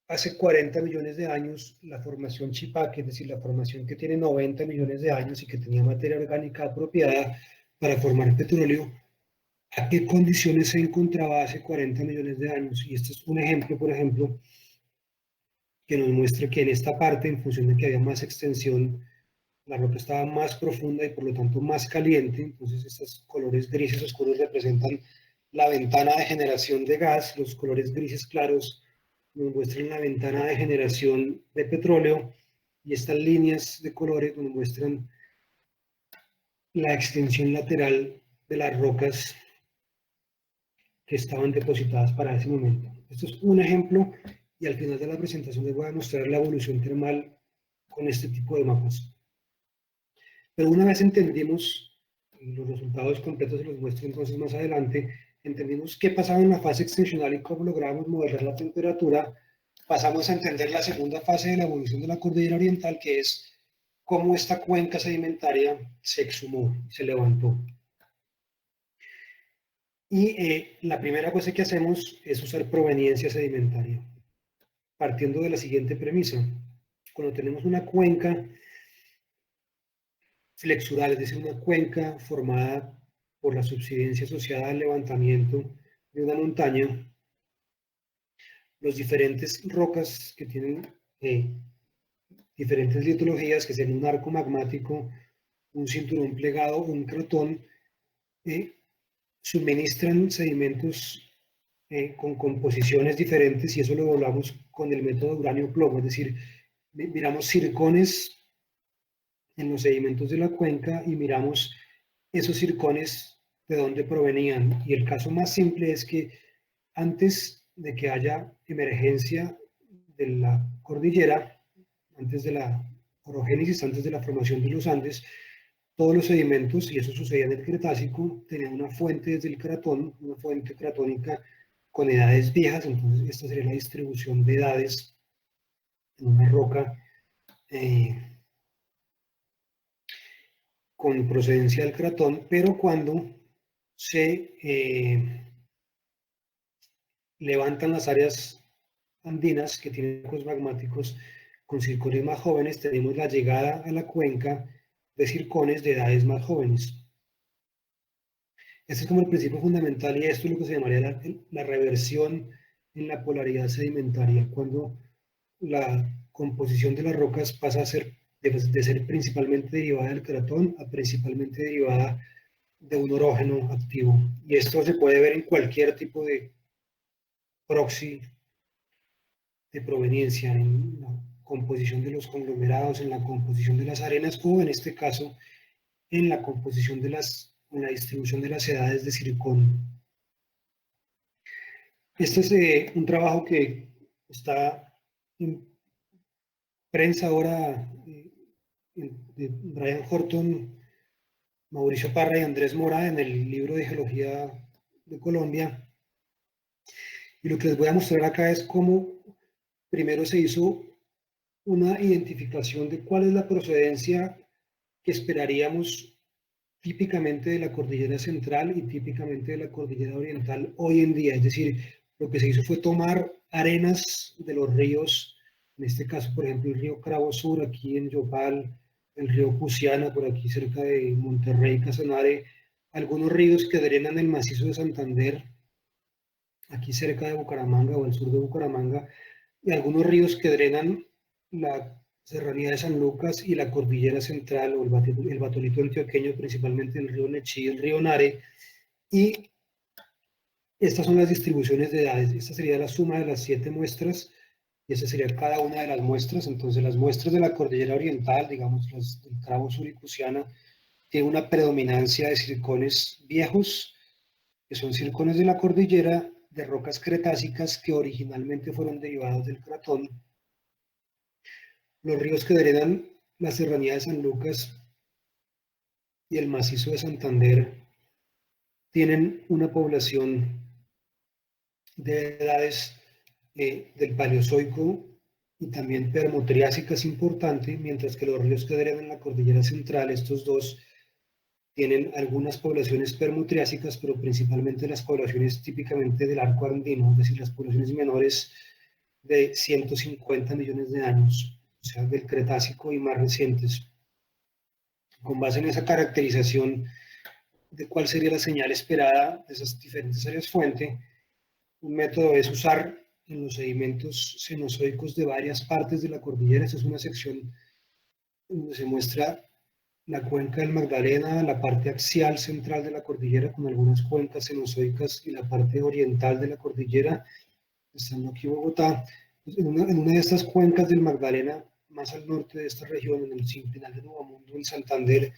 hace 40 millones de años la formación Chipaque, es decir, la formación que tiene 90 millones de años y que tenía materia orgánica apropiada para formar petróleo, a qué condiciones se encontraba hace 40 millones de años. Y este es un ejemplo, por ejemplo, que nos muestra que en esta parte, en función de que había más extensión, la roca estaba más profunda y por lo tanto más caliente. Entonces estos colores grises oscuros representan la ventana de generación de gas, los colores grises claros nos muestran la ventana de generación de petróleo, y estas líneas de colores nos muestran la extensión lateral de las rocas que estaban depositadas para ese momento. Esto es un ejemplo, y al final de la presentación les voy a mostrar la evolución termal con este tipo de mapas. Pero una vez entendimos, los resultados completos se los muestro entonces más adelante, entendimos qué pasaba en la fase extensional y cómo logramos modelar la temperatura, pasamos a entender la segunda fase de la evolución de la cordillera oriental, que es cómo esta cuenca sedimentaria se exhumó, se levantó. Y la primera cosa que hacemos es usar proveniencia sedimentaria, partiendo de la siguiente premisa. Cuando tenemos una cuenca flexural, es decir, una cuenca formada por la subsidencia asociada al levantamiento de una montaña, los diferentes rocas que tienen diferentes litologías, que sean un arco magmático, un cinturón plegado, un cratón, suministran sedimentos con composiciones diferentes, y eso lo hablamos con el método uranio-plomo, es decir, miramos circones en los sedimentos de la cuenca y miramos esos circones de dónde provenían. Y el caso más simple es que antes de que haya emergencia de la cordillera, antes de la orogénesis, antes de la formación de los Andes, todos los sedimentos, y eso sucedía en el Cretácico, tenían una fuente desde el cratón, una fuente cratónica con edades viejas. Entonces esta sería la distribución de edades en una roca con procedencia del cratón, pero cuando se levantan las áreas andinas que tienen arcos magmáticos con circones más jóvenes, tenemos la llegada a la cuenca de circones de edades más jóvenes. Este es como el principio fundamental, y esto es lo que se llamaría la reversión en la polaridad sedimentaria, cuando la composición de las rocas pasa a ser de ser principalmente derivada del cratón a principalmente derivada de un orógeno activo. Y esto se puede ver en cualquier tipo de proxy de proveniencia, en la composición de los conglomerados, en la composición de las arenas, o en este caso en la composición de en la distribución de las edades de zircón. Este es un trabajo que está en prensa ahora, de Brian Horton, Mauricio Parra y Andrés Mora, en el libro de Geología de Colombia. Y lo que les voy a mostrar acá es cómo primero se hizo una identificación de cuál es la procedencia que esperaríamos típicamente de la cordillera central y típicamente de la cordillera oriental hoy en día. Es decir, lo que se hizo fue tomar arenas de los ríos, en este caso, por ejemplo, el río Cravo Sur, aquí en Yopal, el río Cusiana, por aquí cerca de Monterrey, Casanare, algunos ríos que drenan el macizo de Santander, aquí cerca de Bucaramanga o al sur de Bucaramanga, y algunos ríos que drenan la serranía de San Lucas y la cordillera central o el batolito antioqueño, principalmente el río Nechí y el río Nare. Y estas son las distribuciones de edades. Esta sería la suma de las 7 muestras, y esa sería cada una de las muestras. Entonces las muestras de la cordillera oriental, digamos las del Cravo Sur y Cusiana, tiene una predominancia de circones viejos, que son circones de la cordillera, de rocas cretácicas que originalmente fueron derivados del cratón. Los ríos que drenan la serranía de San Lucas y el macizo de Santander tienen una población de edades del Paleozoico y también Permotriásicas importante, mientras que los ríos que drenan la cordillera central, estos dos, tienen algunas poblaciones permotriásicas, pero principalmente las poblaciones típicamente del arco andino, es decir, las poblaciones menores de 150 millones de años, o sea, del Cretácico y más recientes. Con base en esa caracterización de cuál sería la señal esperada de esas diferentes áreas fuente, un método es usar en los sedimentos cenozoicos de varias partes de la cordillera. Esta es una sección donde se muestra la cuenca del Magdalena, la parte axial central de la cordillera con algunas cuencas cenozoicas y la parte oriental de la cordillera, estando aquí Bogotá. En una de estas cuencas del Magdalena, más al norte de esta región, en el final de Nuevo Mundo, en Santander,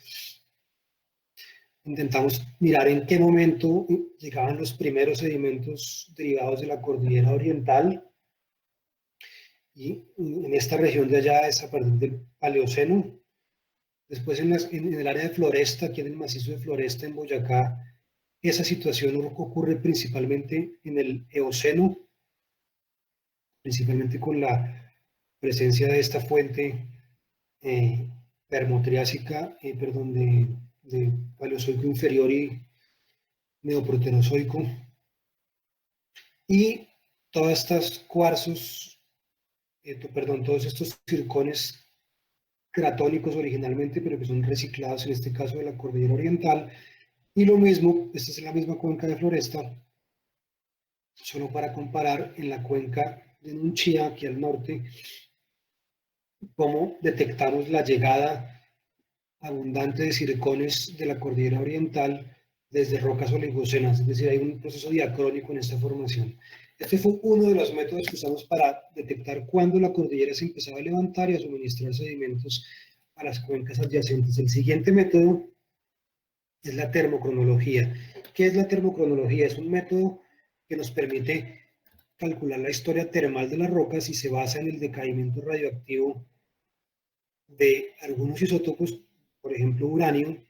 intentamos mirar en qué momento llegaban los primeros sedimentos derivados de la cordillera oriental, y en esta región de allá es a partir del Paleoceno. Después en el área de Floresta, aquí en el macizo de Floresta en Boyacá, esa situación ocurre principalmente en el Eoceno, principalmente con la presencia de esta fuente permotriásica, de Paleozoico inferior y Neoproterozoico. Y todos estos cuarzos, todos estos circones cratónicos originalmente, pero que son reciclados en este caso de la cordillera oriental. Y lo mismo, esta es la misma cuenca de Floresta, solo para comparar en la cuenca de Nunchía, aquí al norte, cómo detectamos la llegada abundante de circones de la cordillera oriental desde rocas oligocenas, es decir, hay un proceso diacrónico en esta formación. Este fue uno de los métodos que usamos para detectar cuándo la cordillera se empezaba a levantar y a suministrar sedimentos a las cuencas adyacentes. El siguiente método es la termocronología. ¿Qué es la termocronología? Es un método que nos permite calcular la historia termal de las rocas y se basa en el decaimiento radioactivo de algunos isótopos, por ejemplo uranio,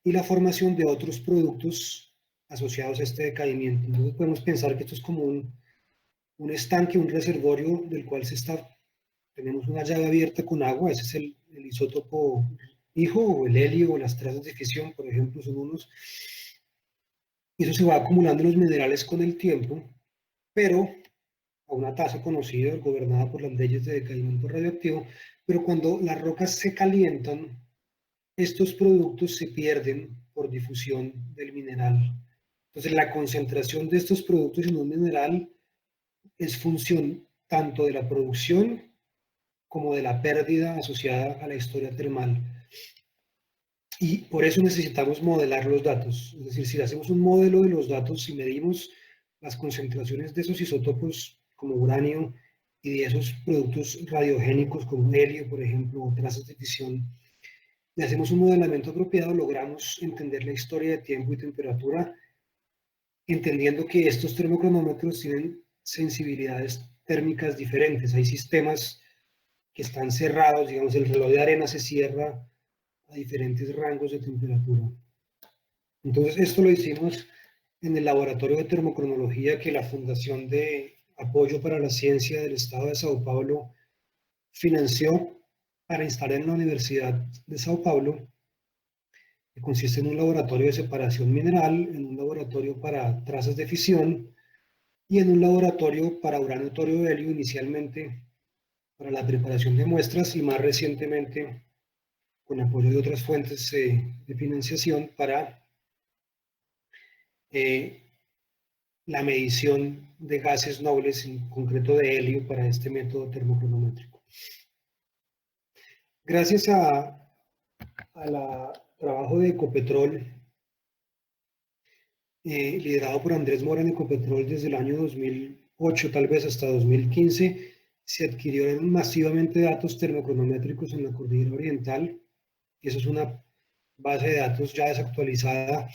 y la formación de otros productos asociados a este decaimiento. Entonces podemos pensar que esto es como un estanque, un reservorio del cual tenemos una llave abierta con agua, ese es el isótopo hijo, o el helio, o las trazas de fisión, por ejemplo, son unos. Y eso se va acumulando en los minerales con el tiempo, pero a una tasa conocida, gobernada por las leyes de decaimiento radioactivo, pero cuando las rocas se calientan, estos productos se pierden por difusión del mineral. Entonces, la concentración de estos productos en un mineral es función tanto de la producción como de la pérdida asociada a la historia termal. Y por eso necesitamos modelar los datos. Es decir, si hacemos un modelo de los datos y medimos las concentraciones de esos isótopos como uranio y de esos productos radiogénicos como helio, por ejemplo, o trazas de fisión, le hacemos un modelamiento apropiado, logramos entender la historia de tiempo y temperatura, entendiendo que estos termocronómetros tienen sensibilidades térmicas diferentes. Hay sistemas que están cerrados, digamos, el reloj de arena se cierra a diferentes rangos de temperatura. Entonces, esto lo hicimos en el laboratorio de termocronología que la Fundación de Apoyo para la Ciencia del Estado de Sao Paulo financió para instalar en la Universidad de Sao Paulo, que consiste en un laboratorio de separación mineral, en un laboratorio para trazas de fisión y en un laboratorio para uranio, torio, helio, inicialmente para la preparación de muestras y más recientemente con apoyo de otras fuentes de financiación para la medición de gases nobles, en concreto de helio, para este método termocronométrico. Gracias al trabajo de Ecopetrol, liderado por Andrés Mora en Ecopetrol desde el año 2008 tal vez hasta 2015, se adquirieron masivamente datos termocronométricos en la cordillera oriental, y eso es una base de datos ya desactualizada,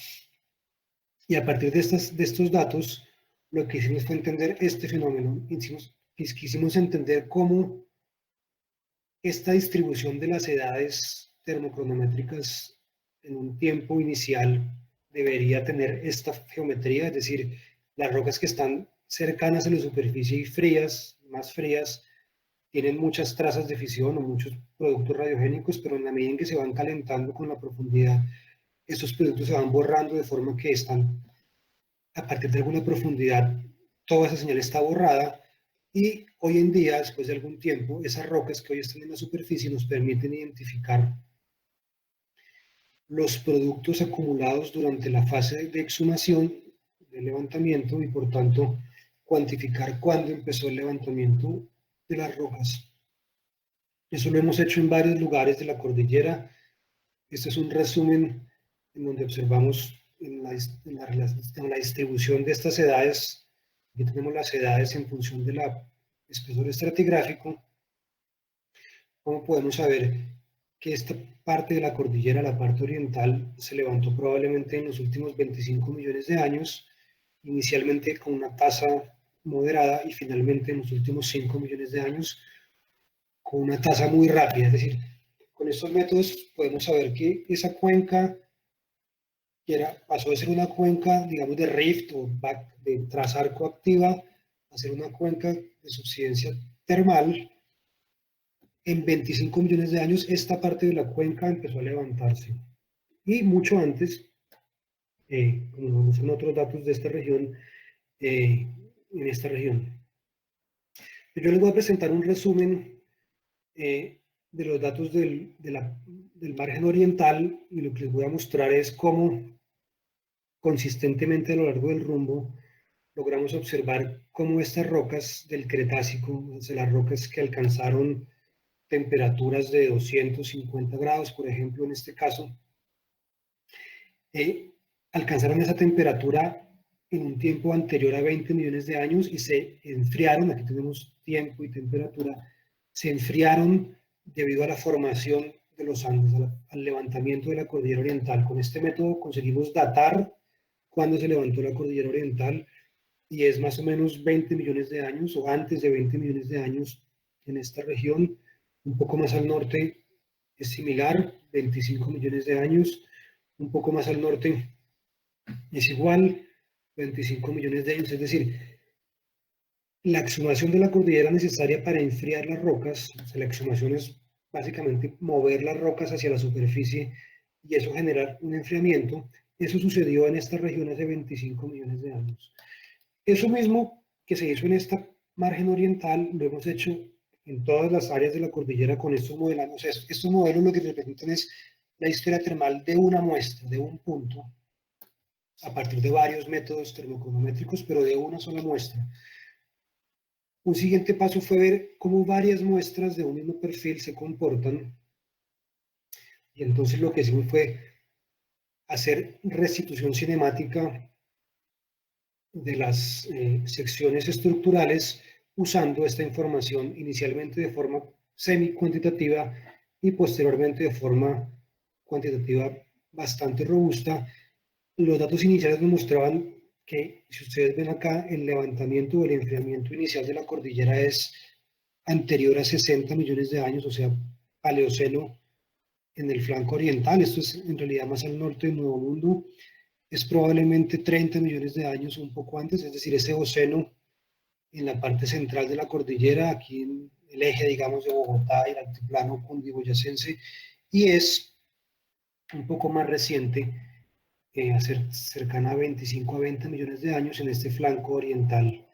y a partir de estos datos, lo que hicimos fue entender este fenómeno. Quisimos entender cómo esta distribución de las edades termocronométricas en un tiempo inicial debería tener esta geometría, es decir, las rocas que están cercanas a la superficie y frías, más frías, tienen muchas trazas de fisión o muchos productos radiogénicos, pero en la medida en que se van calentando con la profundidad, estos productos se van borrando de forma que están, a partir de alguna profundidad, toda esa señal está borrada, y hoy en día, después de algún tiempo, esas rocas que hoy están en la superficie nos permiten identificar los productos acumulados durante la fase de exhumación, de levantamiento, y por tanto cuantificar cuándo empezó el levantamiento de las rocas. Eso lo hemos hecho en varios lugares de la cordillera. Este es un resumen en donde observamos en la distribución de estas edades. Aquí tenemos las edades en función del espesor estratigráfico. ¿Cómo podemos saber que esta parte de la cordillera, la parte oriental, se levantó probablemente en los últimos 25 millones de años, inicialmente con una tasa moderada y finalmente en los últimos 5 millones de años con una tasa muy rápida? Es decir, con estos métodos podemos saber que esa cuenca pasó de ser una cuenca, digamos, de rift o de trazar coactiva a ser una cuenca de subsidencia termal. En 25 millones de años, esta parte de la cuenca empezó a levantarse. Y mucho antes, como nos muestran otros datos de esta región, en esta región. Yo les voy a presentar un resumen de los datos del margen oriental, y lo que les voy a mostrar es cómo consistentemente a lo largo del rumbo logramos observar cómo estas rocas del Cretácico, las rocas que alcanzaron temperaturas de 250 grados, por ejemplo, en este caso, alcanzaron esa temperatura en un tiempo anterior a 20 millones de años y se enfriaron. Aquí tenemos tiempo y temperatura. Se enfriaron debido a la formación de los Andes, al levantamiento de la cordillera oriental. Con este método conseguimos datar cuándo se levantó la cordillera oriental, y es más o menos 20 millones de años o antes de 20 millones de años en esta región. Un poco más al norte es similar, 25 millones de años. Un poco más al norte es igual, 25 millones de años. Es decir, la exhumación de la cordillera necesaria para enfriar las rocas, o sea, la exhumación es básicamente mover las rocas hacia la superficie y eso generar un enfriamiento. Eso sucedió en esta región hace 25 millones de años. Eso mismo que se hizo en esta margen oriental lo hemos hecho en todas las áreas de la cordillera con estos modelos. O sea, estos modelos lo que representan es la historia termal de una muestra, de un punto, a partir de varios métodos termocronométricos, pero de una sola muestra. Un siguiente paso fue ver cómo varias muestras de un mismo perfil se comportan, y entonces lo que hicimos fue hacer restitución cinemática de las secciones estructurales usando esta información inicialmente de forma semi-cuantitativa y posteriormente de forma cuantitativa bastante robusta. Los datos iniciales nos mostraban que, si ustedes ven acá, el levantamiento o el enfriamiento inicial de la cordillera es anterior a 60 millones de años, o sea, Paleoceno en el flanco oriental. Esto es en realidad más al norte del Nuevo Mundo. Es probablemente 30 millones de años o un poco antes, es decir, ese Eoceno en la parte central de la cordillera, aquí en el eje, digamos, de Bogotá y el altiplano cundiboyacense, y es un poco más reciente, cercana a 25 a 20 millones de años en este flanco oriental.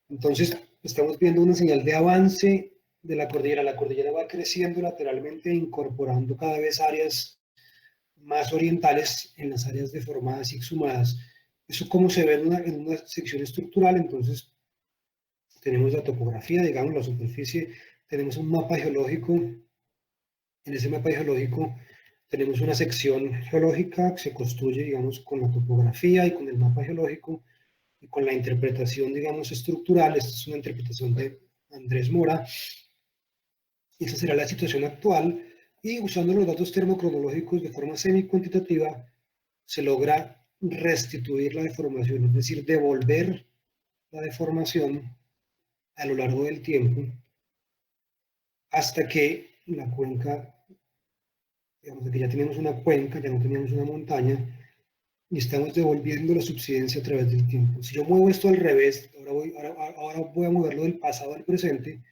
Entonces, estamos viendo una señal de avance de la cordillera. La cordillera va creciendo lateralmente, incorporando cada vez áreas más orientales en las áreas deformadas y exhumadas. Eso como se ve en una sección estructural. Entonces tenemos la topografía, digamos, la superficie, tenemos un mapa geológico. En ese mapa geológico tenemos una sección geológica que se construye, digamos, con la topografía y con el mapa geológico y con la interpretación, digamos, estructural. Esta es una interpretación de Andrés Mora. Esa será la situación actual. y usando los datos termocronológicos de forma semi-cuantitativa se logra restituir la deformación, es decir, devolver la deformación a lo largo del tiempo hasta que la cuenca, digamos que ya tenemos una cuenca, ya no tenemos una montaña, y estamos devolviendo la subsidencia a través del tiempo. Si yo muevo esto al revés, ahora voy a moverlo del pasado al presente,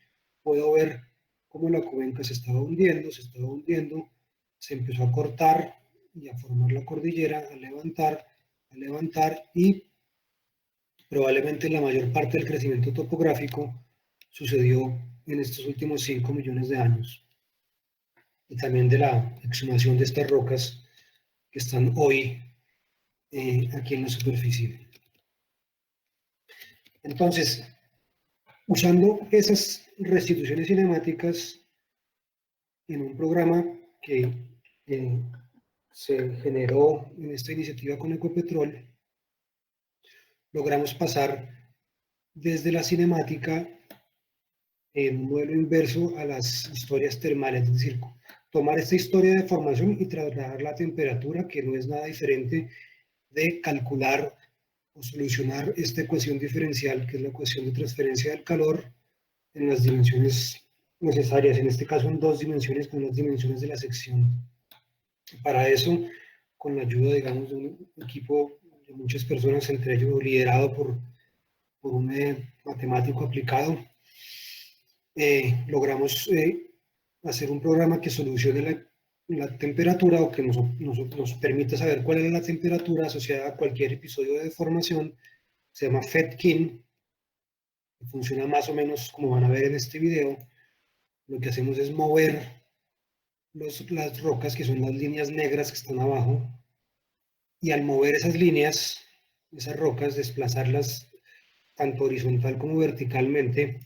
puedo ver cómo la cuenca se estaba hundiendo, se empezó a cortar y a formar la cordillera, a levantar, y probablemente la mayor parte del crecimiento topográfico sucedió en estos últimos 5 millones de años. Y también de la exhumación de estas rocas que están hoy aquí en la superficie. Entonces, usando esas restituciones cinemáticas en un programa que se generó en esta iniciativa con Ecopetrol, logramos pasar desde la cinemática en un modelo inverso a las historias termales, es decir, tomar esta historia de formación y trasladar la temperatura, que no es nada diferente de calcular o solucionar esta ecuación diferencial, que es la ecuación de transferencia del calor en las dimensiones necesarias, en este caso en 2 dimensiones con las dimensiones de la sección. Para eso, con la ayuda, digamos, de un equipo de muchas personas, entre ellos liderado por un matemático aplicado, logramos hacer un programa que solucione la temperatura, o que nos permita saber cuál es la temperatura asociada a cualquier episodio de deformación. Se llama FEDKIN, funciona más o menos como van a ver en este video. Lo que hacemos es mover las rocas, que son las líneas negras que están abajo, y al mover esas líneas, esas rocas, desplazarlas tanto horizontal como verticalmente,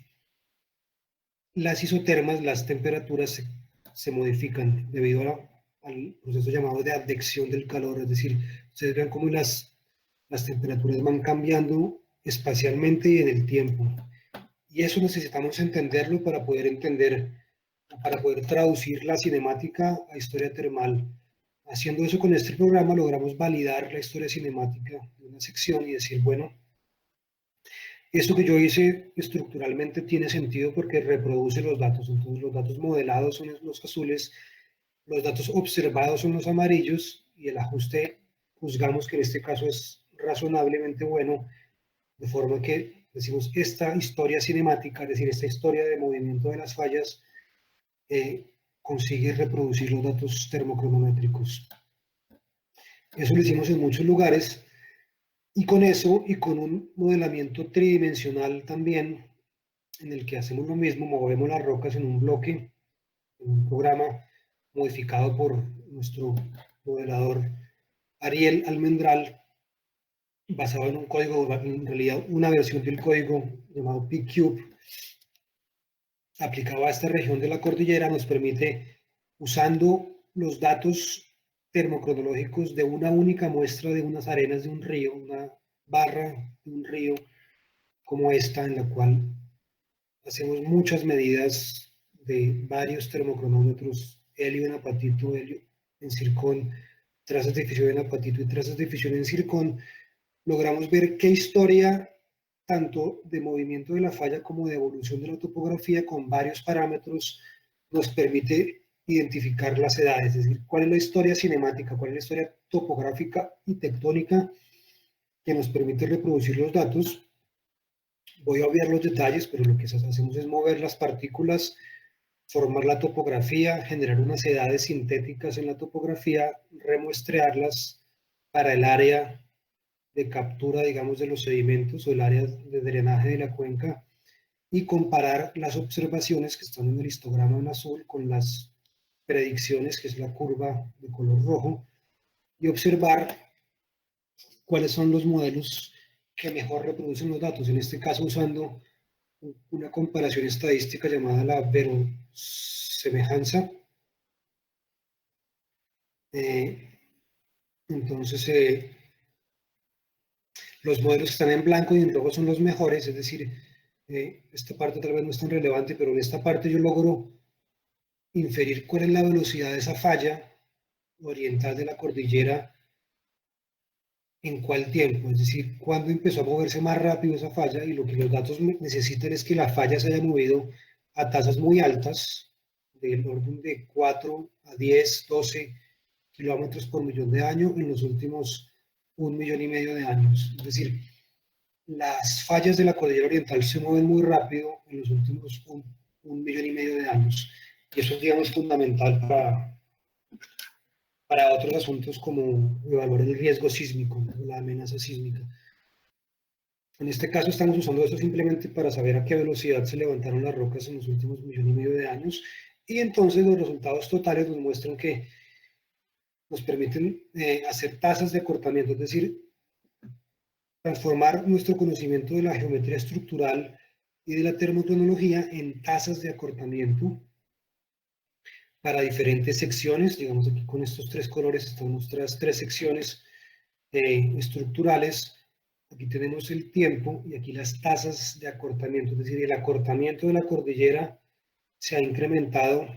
las isotermas, las temperaturas se modifican debido al proceso llamado de advección del calor, es decir, ustedes ven cómo las temperaturas van cambiando espacialmente y en el tiempo. Y eso necesitamos entenderlo para poder traducir la cinemática a historia termal. Haciendo eso con este programa logramos validar la historia cinemática de una sección y decir, bueno, esto que yo hice estructuralmente tiene sentido porque reproduce los datos. Entonces los datos modelados son los azules, los datos observados son los amarillos, y el ajuste juzgamos que en este caso es razonablemente bueno, de forma que decimos esta historia cinemática, es decir, esta historia de movimiento de las fallas, consigue reproducir los datos termocronométricos. Eso lo hicimos en muchos lugares, y con eso, y con un modelamiento tridimensional también, en el que hacemos lo mismo, movemos las rocas en un bloque, en un programa modificado por nuestro modelador Ariel Almendral, basado en un código, en realidad una versión del código llamado PCube, aplicado a esta región de la cordillera, nos permite, usando los datos termocronológicos de una única muestra de unas arenas de un río, una barra de un río como esta, en la cual hacemos muchas medidas de varios termocronómetros, helio en apatito, helio en zircón, trazas de fisión en apatito y trazas de fisión en zircón, logramos ver qué historia, tanto de movimiento de la falla como de evolución de la topografía, con varios parámetros, nos permite identificar las edades, es decir, cuál es la historia cinemática, cuál es la historia topográfica y tectónica que nos permite reproducir los datos. Voy a obviar los detalles, pero lo que hacemos es mover las partículas, formar la topografía, generar unas edades sintéticas en la topografía, remuestrearlas para el área de captura, digamos, de los sedimentos, o el área de drenaje de la cuenca, y comparar las observaciones que están en el histograma en azul con las predicciones, que es la curva de color rojo, y observar cuáles son los modelos que mejor reproducen los datos, en este caso usando una comparación estadística llamada la verosemejanza. Entonces, los modelos que están en blanco y en rojo son los mejores, es decir, esta parte tal vez no es tan relevante, pero en esta parte yo logro inferir cuál es la velocidad de esa falla oriental de la cordillera en cuál tiempo, es decir, cuándo empezó a moverse más rápido esa falla, y lo que los datos necesitan es que la falla se haya movido a tasas muy altas, del orden de 4 a 10, 12 kilómetros por millón de años en los últimos 1,5 millones de años. Es decir, las fallas de la cordillera oriental se mueven muy rápido en los últimos 1,5 millones de años. Y eso es, digamos, fundamental para otros asuntos como evaluar el riesgo sísmico, la amenaza sísmica. En este caso estamos usando eso simplemente para saber a qué velocidad se levantaron las rocas en los últimos 1,5 millones de años, y entonces los resultados totales nos muestran que nos permiten hacer tasas de acortamiento, es decir, transformar nuestro conocimiento de la geometría estructural y de la termocronología en tasas de acortamiento para diferentes secciones. Digamos, aquí con estos 3 colores están nuestras 3 secciones estructurales. Aquí tenemos el tiempo y aquí las tasas de acortamiento, es decir, el acortamiento de la cordillera se ha incrementado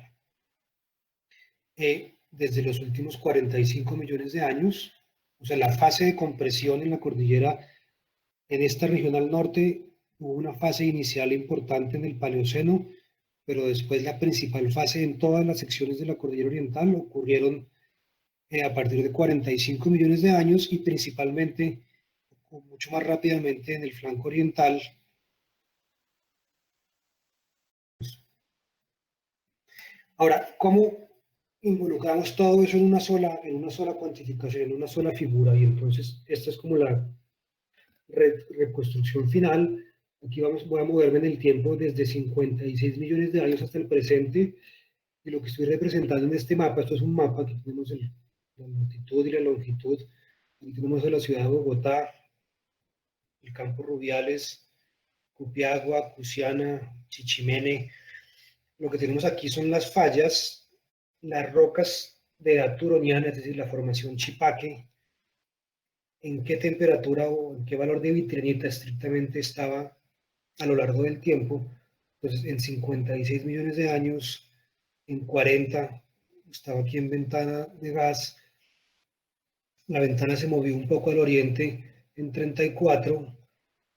desde los últimos 45 millones de años. O sea, la fase de compresión en la cordillera en esta región al norte hubo una fase inicial importante en el Paleoceno, pero después la principal fase en todas las secciones de la cordillera oriental ocurrieron a partir de 45 millones de años, y principalmente, o mucho más rápidamente, en el flanco oriental. Ahora, ¿cómo involucramos todo eso en una sola cuantificación, en una sola figura? Y entonces esta es como la reconstrucción final. Aquí voy a moverme en el tiempo desde 56 millones de años hasta el presente, y lo que estoy representando en este mapa, esto es un mapa, aquí tenemos la latitud y la longitud, aquí tenemos a la ciudad de Bogotá, el campo Rubiales, Copiagua, Cusiana, Chichimene. Lo que tenemos aquí son las fallas, las rocas de edad turoniana, es decir, la formación Chipaque, en qué temperatura o en qué valor de vitrinita estrictamente estaba a lo largo del tiempo. Entonces, en 56 millones de años, en 40 estaba aquí en ventana de gas, la ventana se movió un poco al oriente en 34,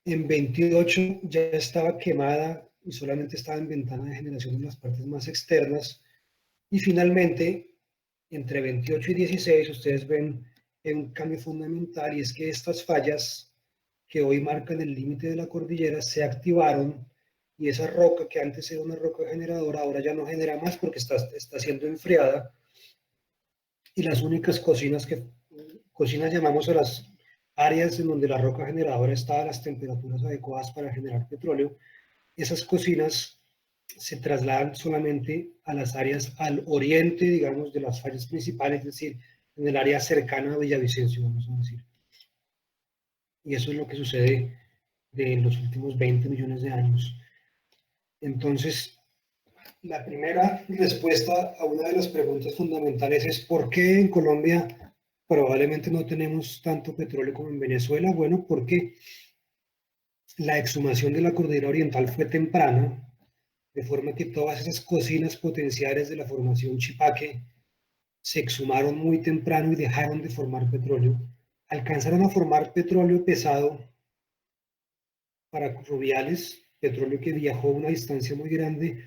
en 28 ya estaba quemada y solamente estaba en ventana de generación en las partes más externas, y finalmente entre 28 y 16 ustedes ven un cambio fundamental, y es que estas fallas que hoy marcan el límite de la cordillera se activaron, y esa roca que antes era una roca generadora ahora ya no genera más porque está siendo enfriada, y las únicas cocinas llamamos a las áreas en donde la roca generadora está a las temperaturas adecuadas para generar petróleo. Esas cocinas se trasladan solamente a las áreas al oriente, digamos, de las fallas principales, es decir, en el área cercana a Villavicencio, vamos a decir. Y eso es lo que sucede en los últimos 20 millones de años. Entonces, la primera respuesta a una de las preguntas fundamentales es ¿por qué en Colombia probablemente no tenemos tanto petróleo como en Venezuela? Bueno, porque la exhumación de la cordillera oriental fue temprana, de forma que todas esas cocinas potenciales de la formación Chipaque se exhumaron muy temprano y dejaron de formar petróleo. Alcanzaron a formar petróleo pesado para Rubiales, petróleo que viajó una distancia muy grande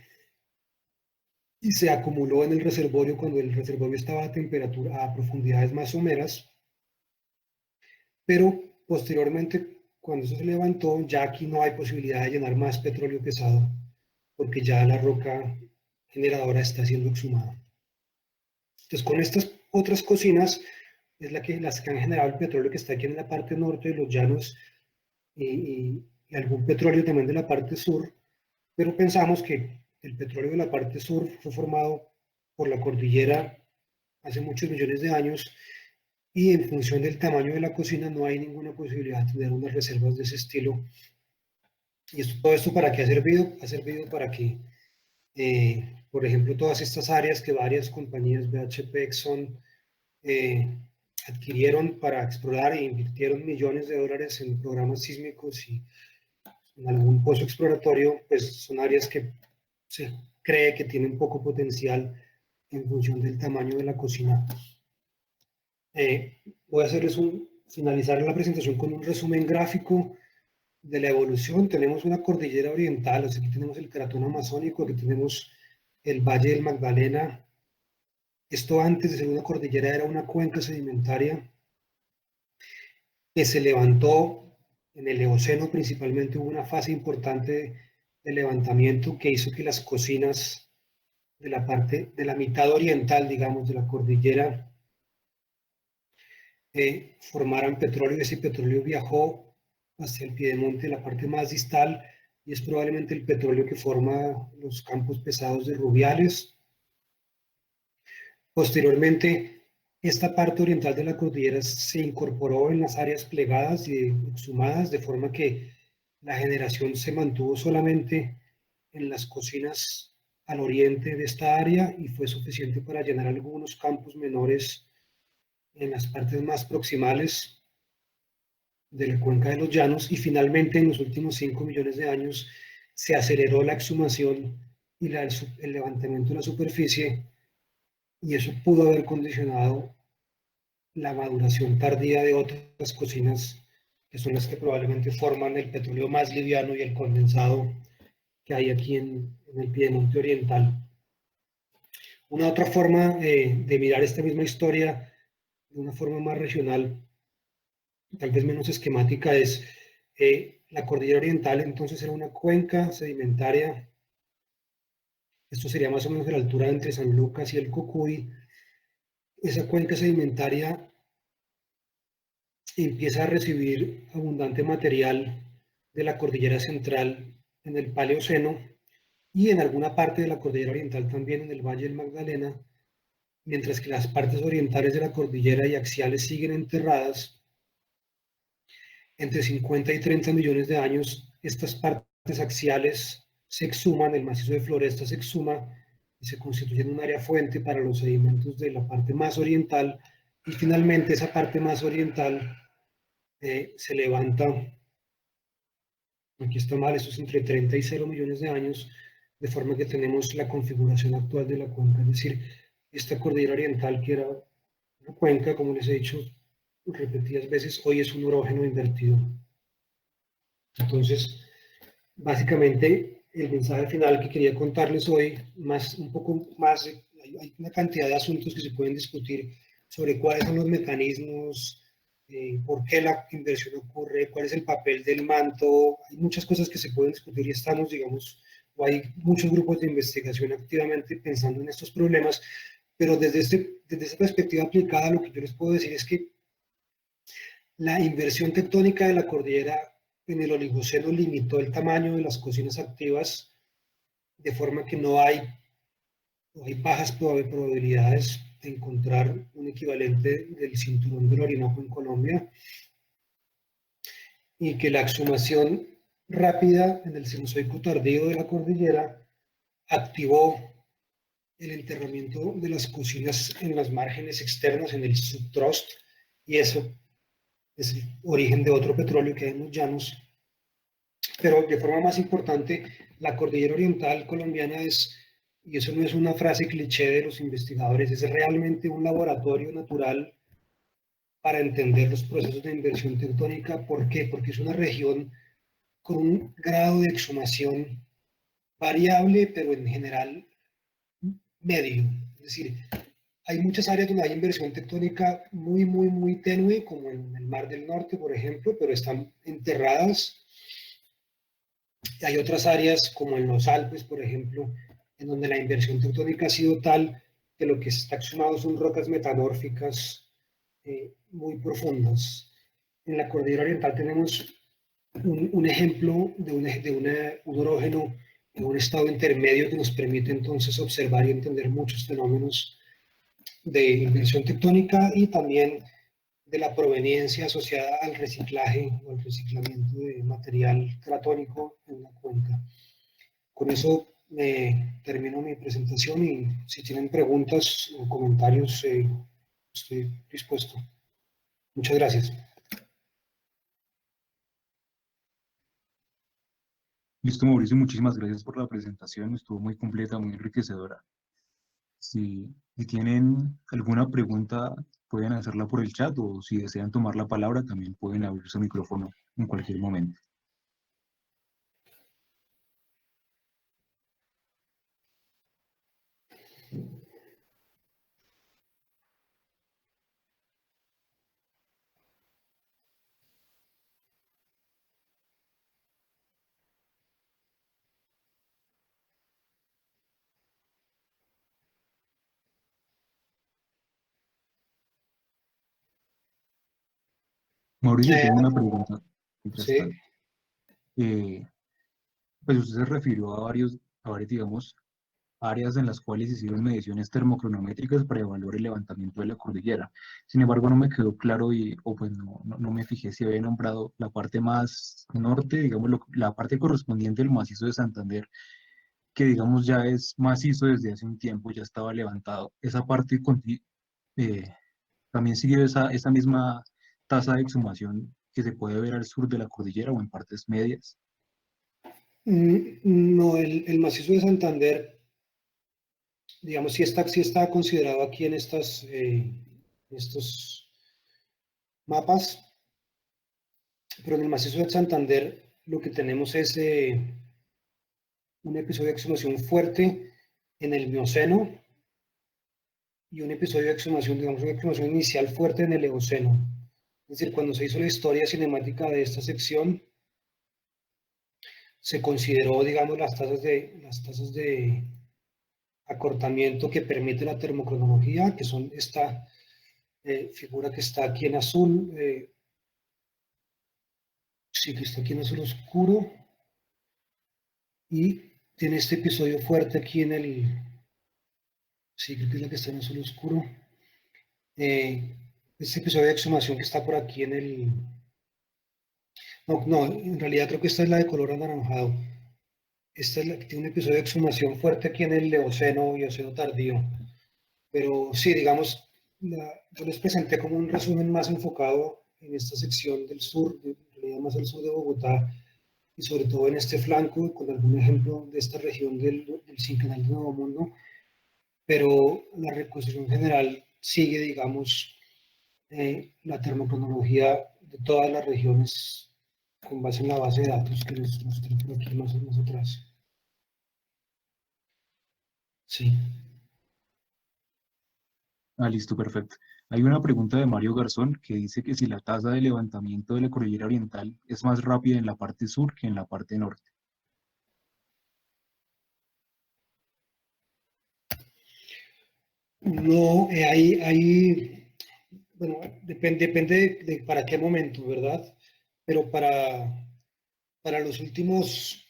y se acumuló en el reservorio cuando el reservorio estaba a profundidades más someras, pero posteriormente, cuando eso se levantó, ya aquí no hay posibilidad de llenar más petróleo pesado, porque ya la roca generadora está siendo exhumada. Entonces, con estas otras cocinas, es las que han generado el petróleo que está aquí en la parte norte de los llanos, y algún petróleo también de la parte sur, pero pensamos que el petróleo de la parte sur fue formado por la cordillera hace muchos millones de años, y en función del tamaño de la cocina no hay ninguna posibilidad de tener unas reservas de ese estilo. ¿Y todo esto para qué ha servido? Ha servido para que, por ejemplo, todas estas áreas que varias compañías, BHP, Exxon, adquirieron para explorar e invirtieron millones de dólares en programas sísmicos y en algún pozo exploratorio, pues son áreas que se cree que tienen poco potencial en función del tamaño de la cocina. Voy a finalizar la presentación con un resumen gráfico de la evolución. Tenemos una cordillera oriental, aquí tenemos el cratón amazónico, aquí tenemos el Valle del Magdalena. Esto antes de ser una cordillera era una cuenca sedimentaria que se levantó en el Eoceno. Principalmente hubo una fase importante de levantamiento que hizo que las cocinas de la parte, de la mitad oriental, digamos, de la cordillera, formaran petróleo. Ese petróleo viajó hacia el piedemonte, la parte más distal, y es probablemente el petróleo que forma los campos pesados de Rubiales. Posteriormente, esta parte oriental de la cordillera se incorporó en las áreas plegadas y exhumadas, de forma que la generación se mantuvo solamente en las cocinas al oriente de esta área y fue suficiente para llenar algunos campos menores en las partes más proximales de la cuenca de los llanos. Y finalmente, en los últimos 5 millones de años, se aceleró la exhumación y el levantamiento de la superficie, y eso pudo haber condicionado la maduración tardía de otras cocinas, que son las que probablemente forman el petróleo más liviano y el condensado que hay aquí en el piedemonte oriental. Una otra forma de mirar esta misma historia de una forma más regional, tal vez menos esquemática, es la cordillera oriental. Entonces era una cuenca sedimentaria. Esto sería más o menos de la altura entre San Lucas y el Cocuy. Esa cuenca sedimentaria empieza a recibir abundante material de la cordillera central en el Paleoceno y en alguna parte de la cordillera oriental también en el Valle del Magdalena, mientras que las partes orientales de la cordillera y axiales siguen enterradas. Entre 50 y 30 millones de años, estas partes axiales se exhuman, el macizo de Floresta se exhuma y se constituye en un área fuente para los sedimentos de la parte más oriental, y finalmente esa parte más oriental se levanta. Aquí está mal, esto es entre 30 y 0 millones de años, de forma que tenemos la configuración actual de la cuenca. Es decir, esta cordillera oriental, que era una cuenca, como les he dicho repetidas veces, hoy es un orógeno invertido. Entonces, básicamente, el mensaje final que quería contarles hoy, un poco más, hay una cantidad de asuntos que se pueden discutir sobre cuáles son los mecanismos, por qué la inversión ocurre, cuál es el papel del manto. Hay muchas cosas que se pueden discutir y estamos, digamos, o hay muchos grupos de investigación activamente pensando en estos problemas, pero desde esta perspectiva aplicada, lo que yo les puedo decir es que la inversión tectónica de la cordillera en el Oligoceno limitó el tamaño de las cocinas activas, de forma que no hay bajas probabilidades de encontrar un equivalente del cinturón del Orinoco en Colombia, y que la exhumación rápida en el Cenozoico tardío de la cordillera activó el enterramiento de las cocinas en las márgenes externas, en el subtrust, y eso es el origen de otro petróleo que hay en los llanos. Pero de forma más importante, la cordillera oriental colombiana es, y eso no es una frase cliché de los investigadores, es realmente un laboratorio natural para entender los procesos de inversión tectónica. ¿Por qué? Porque es una región con un grado de exhumación variable, pero en general medio. Es decir, hay muchas áreas donde hay inversión tectónica muy tenue, como en el Mar del Norte, por ejemplo, pero están enterradas. Hay otras áreas, como en los Alpes, por ejemplo, en donde la inversión tectónica ha sido tal que lo que está exhumado son rocas metamórficas muy profundas. En la cordillera oriental tenemos un ejemplo de un orógeno en un estado intermedio que nos permite entonces observar y entender muchos fenómenos de inversión tectónica y también de la proveniencia asociada al reciclaje o al reciclamiento de material cratónico en la cuenca. Con eso termino mi presentación, y si tienen preguntas o comentarios, estoy dispuesto. Muchas gracias. Listo, Mauricio, muchísimas gracias por la presentación, estuvo muy completa, muy enriquecedora. Si tienen alguna pregunta, pueden hacerla por el chat o si desean tomar la palabra, también pueden abrir su micrófono en cualquier momento. Mauricio, Eh, tengo una pregunta, mientras sí. tanto. Eh, pues usted se refirió a varias, digamos, áreas en las cuales hicieron mediciones termocronométricas para evaluar el levantamiento de la cordillera. Sin embargo, no me quedó claro o pues no me fijé si había nombrado la parte más norte, digamos, la parte correspondiente al macizo de Santander, que digamos ya es macizo desde hace un tiempo, ya estaba levantado. Esa parte eh, también siguió esa misma tasa de exhumación que se puede ver al sur de la cordillera o en partes medias. No, el macizo de Santander, digamos, sí está considerado aquí en estos mapas, pero en el macizo de Santander lo que tenemos es un episodio de exhumación fuerte en el Mioceno y un episodio de exhumación, digamos, una exhumación inicial fuerte en el Eoceno. Es decir, cuando se hizo la historia cinemática de esta sección, se consideró, digamos, las tasas de acortamiento que permite la termocronología, que son esta figura que está aquí en azul, sí, que está aquí en azul oscuro, y tiene este episodio fuerte aquí en sí, creo que es la que está en azul oscuro, eh, este episodio de exhumación que está por aquí no, en realidad creo que esta es la de color anaranjado. Esta es la que tiene un episodio de exhumación fuerte aquí en el Eoceno y Eoceno tardío. Pero sí, digamos, yo les presenté como un resumen más enfocado en esta sección del sur, en realidad más al sur de Bogotá, y sobre todo en este flanco, con algún ejemplo de esta región del Cincanal de Nuevo Mundo, pero la reconstrucción general sigue, digamos, la termocronología de todas las regiones con base en la base de datos que les mostré por aquí más atrás. Sí. Ah, listo, perfecto. Hay una pregunta de Mario Garzón que dice que si la tasa de levantamiento de la cordillera oriental es más rápida en la parte sur que en la parte norte. No, bueno, depende de para qué momento, ¿verdad? Pero para los últimos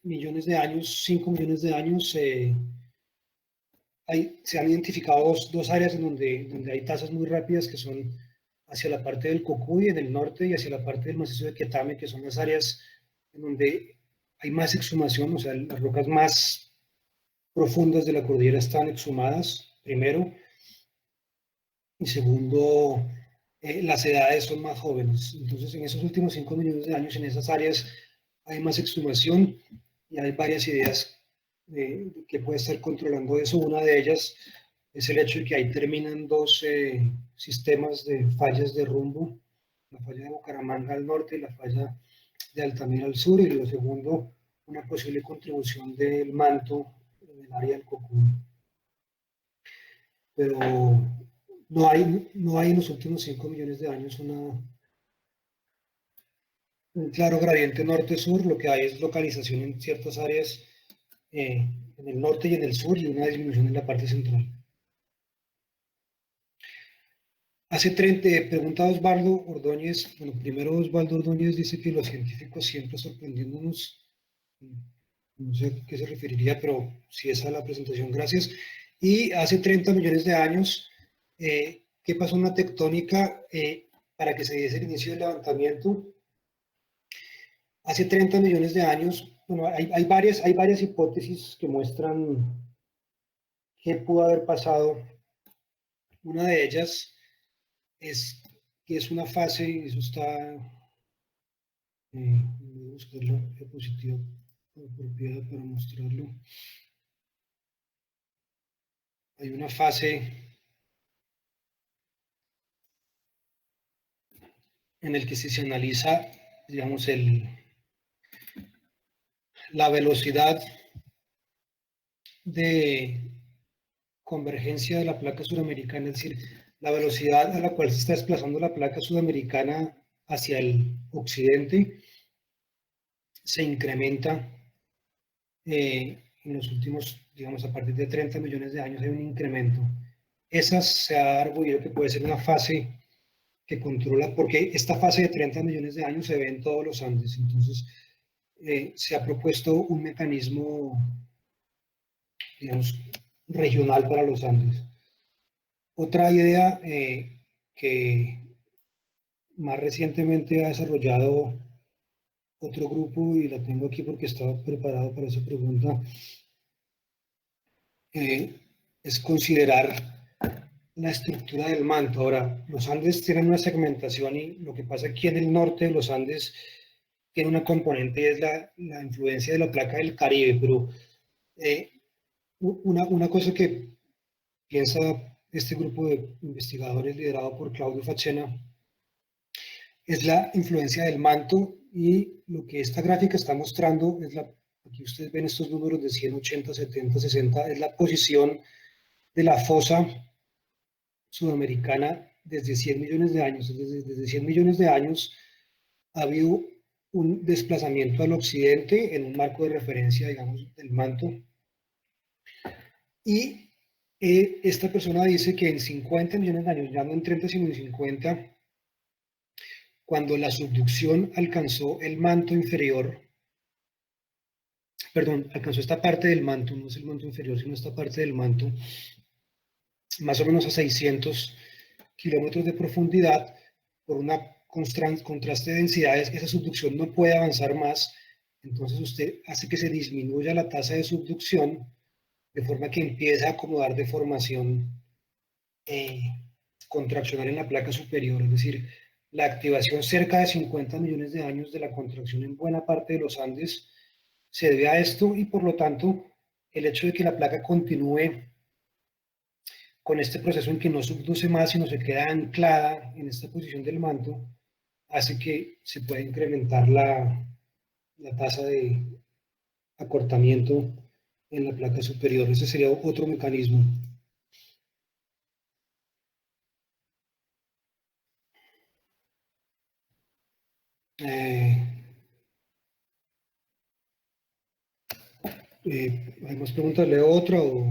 millones de años, 5 millones de años, se han identificado dos áreas donde hay tasas muy rápidas que son hacia la parte del Cocuy en el norte y hacia la parte del macizo de Quetame, que son las áreas en donde hay más exhumación, o sea, las rocas más profundas de la cordillera están exhumadas, primero, y segundo, las edades son más jóvenes. Entonces, en esos últimos 5 millones de años, en esas áreas hay más exhumación y hay varias ideas que puede estar controlando eso. Una de ellas es el hecho de que ahí terminan dos sistemas de fallas de rumbo, la falla de Bucaramanga al norte y la falla de Altamira al sur, y lo segundo, una posible contribución del manto en el área del Cocuy. Pero no hay en los últimos 5 millones de años un claro gradiente norte-sur, lo que hay es localización en ciertas áreas en el norte y en el sur y una disminución en la parte central. Pregunta Osvaldo Ordóñez, bueno, primero Osvaldo Ordóñez dice que los científicos siempre sorprendiéndonos, no sé a qué se referiría, pero si es a la presentación, gracias. Y hace 30 millones de años, ¿qué pasó en la tectónica para que se diese el inicio del levantamiento? Hace 30 millones de años, bueno, hay varias hipótesis que muestran qué pudo haber pasado. Una de ellas es que es una fase, y eso está buscar la diapositiva apropiada para mostrarlo. Hay una fase en el que se analiza, digamos, la velocidad de convergencia de la placa suramericana, es decir, la velocidad a la cual se está desplazando la placa sudamericana hacia el occidente se incrementa en los últimos, digamos, a partir de 30 millones de años hay un incremento. Esa se ha arguido que puede ser una fase que controla, porque esta fase de 30 millones de años se ve en todos los Andes, entonces se ha propuesto un mecanismo, digamos, regional para los Andes. Otra idea que más recientemente ha desarrollado otro grupo, y la tengo aquí porque estaba preparado para esa pregunta, es considerar la estructura del manto. Ahora, los Andes tienen una segmentación y lo que pasa aquí en el norte de los Andes tiene una componente y es la influencia de la placa del Caribe, pero una cosa que piensa este grupo de investigadores liderado por Claudio Facena es la influencia del manto, y lo que esta gráfica está mostrando es aquí ustedes ven estos números de 100, 80, 70, 60, es la posición de la fosa sudamericana desde 100 millones de años. Desde 100 millones de años ha habido un desplazamiento al occidente en un marco de referencia, digamos, del manto. Y esta persona dice que en 50 millones de años, ya no en 30 sino en 50, cuando la subducción alcanzó el manto inferior, perdón, alcanzó esta parte del manto, no es el manto inferior, sino esta parte del manto, más o menos a 600 kilómetros de profundidad, por una contraste de densidades, esa subducción no puede avanzar más, entonces usted hace que se disminuya la tasa de subducción, de forma que empieza a acomodar deformación contraccional en la placa superior, es decir, la activación cerca de 50 millones de años de la contracción en buena parte de los Andes se debe a esto, y por lo tanto el hecho de que la placa continúe con este proceso en que no subduce más sino se queda anclada en esta posición del manto hace que se pueda incrementar la tasa de acortamiento en la placa superior. Ese sería otro mecanismo. ¿Hay más preguntas? ¿Leo otra o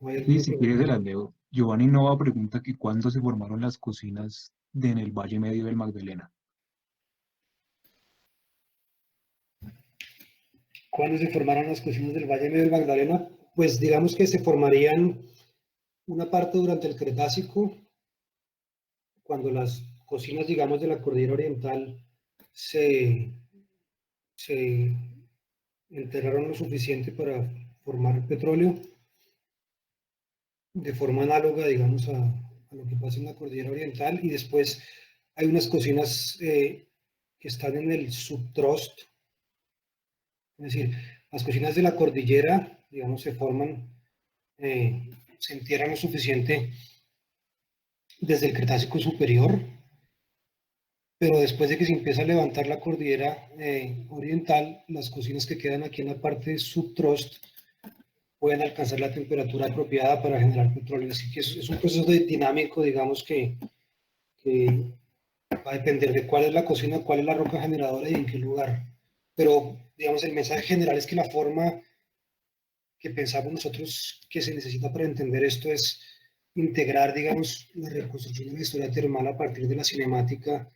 hay Sí, alguna si pregunta? quieres se las leo. Giovanni Nova pregunta que cuándo se formaron las cocinas en el Valle Medio del Magdalena. ¿Cuándo se formaron las cocinas del Valle Medio del Magdalena? Pues digamos que se formarían una parte durante el Cretácico, cuando las cocinas, digamos, de la cordillera oriental se enterraron lo suficiente para formar petróleo, de forma análoga, digamos, a lo que pasa en la cordillera oriental, y después hay unas cocinas que están en el subtrost, es decir, las cocinas de la cordillera, digamos, se forman, se entierran lo suficiente desde el Cretácico superior, pero después de que se empieza a levantar la cordillera oriental, las cocinas que quedan aquí en la parte subtrost pueden alcanzar la temperatura apropiada para generar petróleo. Así que es un proceso dinámico, digamos, que va a depender de cuál es la cocina, cuál es la roca generadora y en qué lugar. Pero, digamos, el mensaje general es que la forma que pensamos nosotros que se necesita para entender esto es integrar, digamos, la reconstrucción de la historia termal a partir de la cinemática,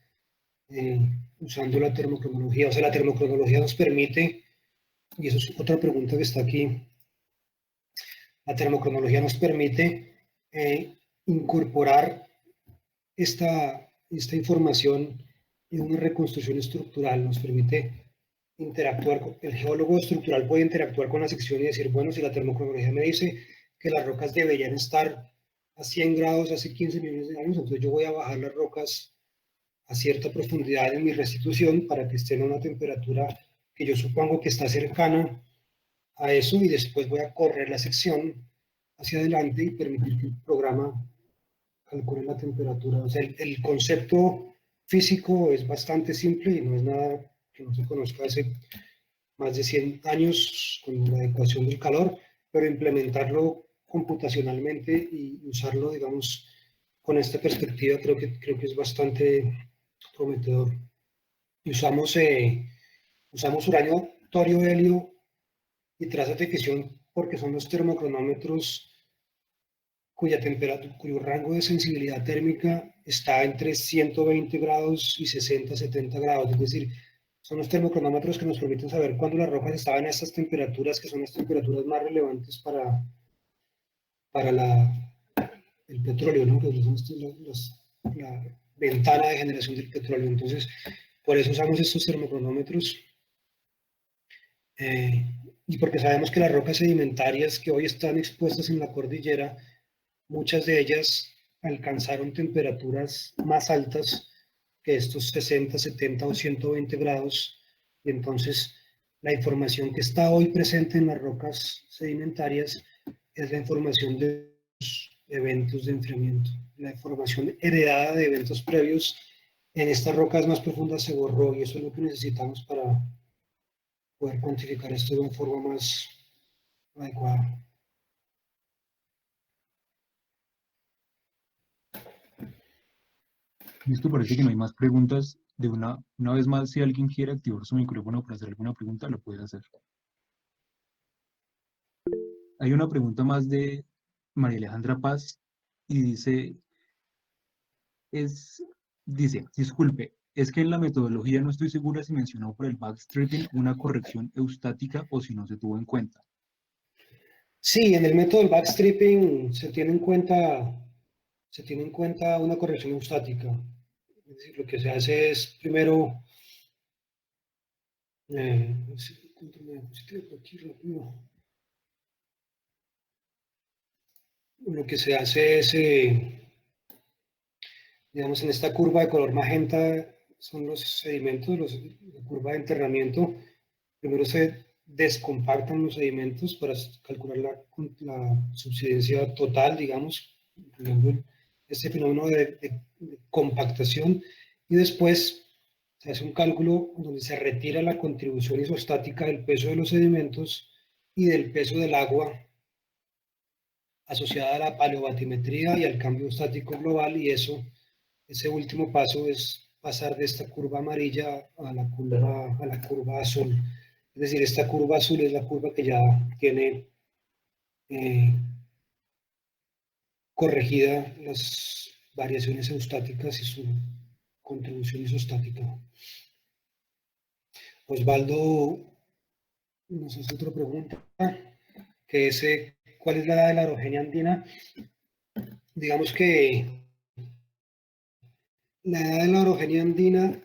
usando la termocronología. O sea, la termocronología nos permite, y eso es otra pregunta que está aquí, la termocronología nos permite incorporar esta información en una reconstrucción estructural, nos permite interactuar, el geólogo estructural puede interactuar con la sección y decir, bueno, si la termocronología me dice que las rocas deberían estar a 100 grados hace 15 millones de años, entonces yo voy a bajar las rocas a cierta profundidad en mi restitución para que estén a una temperatura que yo supongo que está cercana a eso, y después voy a correr la sección hacia adelante y permitir que el programa calcule la temperatura. O sea, el concepto físico es bastante simple y no es nada que no se conozca hace más de 100 años con la ecuación del calor, pero implementarlo computacionalmente y usarlo, digamos, con esta perspectiva creo que es bastante prometedor. Y usamos uranio, torio, helio y trazas de fisión porque son los termocronómetros cuyo rango de sensibilidad térmica está entre 120 grados y 60, 70 grados. Es decir, son los termocronómetros que nos permiten saber cuándo las rocas estaban a estas temperaturas, que son las temperaturas más relevantes para el petróleo, ¿no? Que son la ventana de generación del petróleo. Entonces, por eso usamos estos termocronómetros. Y porque sabemos que las rocas sedimentarias que hoy están expuestas en la cordillera, muchas de ellas alcanzaron temperaturas más altas que estos 60, 70 o 120 grados, y entonces la información que está hoy presente en las rocas sedimentarias es la información de los eventos de enfriamiento. La información heredada de eventos previos en estas rocas más profundas se borró, y eso es lo que necesitamos para poder cuantificar esto de una forma más adecuada. Listo, parece que no hay más preguntas. Una vez más, si alguien quiere activar su micrófono para hacer alguna pregunta, lo puede hacer. Hay una pregunta más de María Alejandra Paz y dice, disculpe, es que en la metodología no estoy segura si mencionó por el backstripping una corrección eustática o si no se tuvo en cuenta. Sí, en el método del backstripping se tiene en cuenta una corrección eustática. Es decir, lo que se hace es primero, lo que se hace es, digamos, en esta curva de color magenta son los sedimentos, la curva de enterramiento. Primero se descompactan los sedimentos para calcular la subsidencia total, digamos, incluyendo este fenómeno de compactación, y después se hace un cálculo donde se retira la contribución isostática del peso de los sedimentos y del peso del agua asociada a la paleobatimetría y al cambio estático global, y ese último paso es pasar de esta curva amarilla a la curva azul. Es decir, esta curva azul es la curva que ya tiene corregida las variaciones eustáticas y su contribución isostática. Osvaldo nos hace otra pregunta, que es ¿cuál es la edad de la orogenia andina? Digamos que la edad de la orogenia andina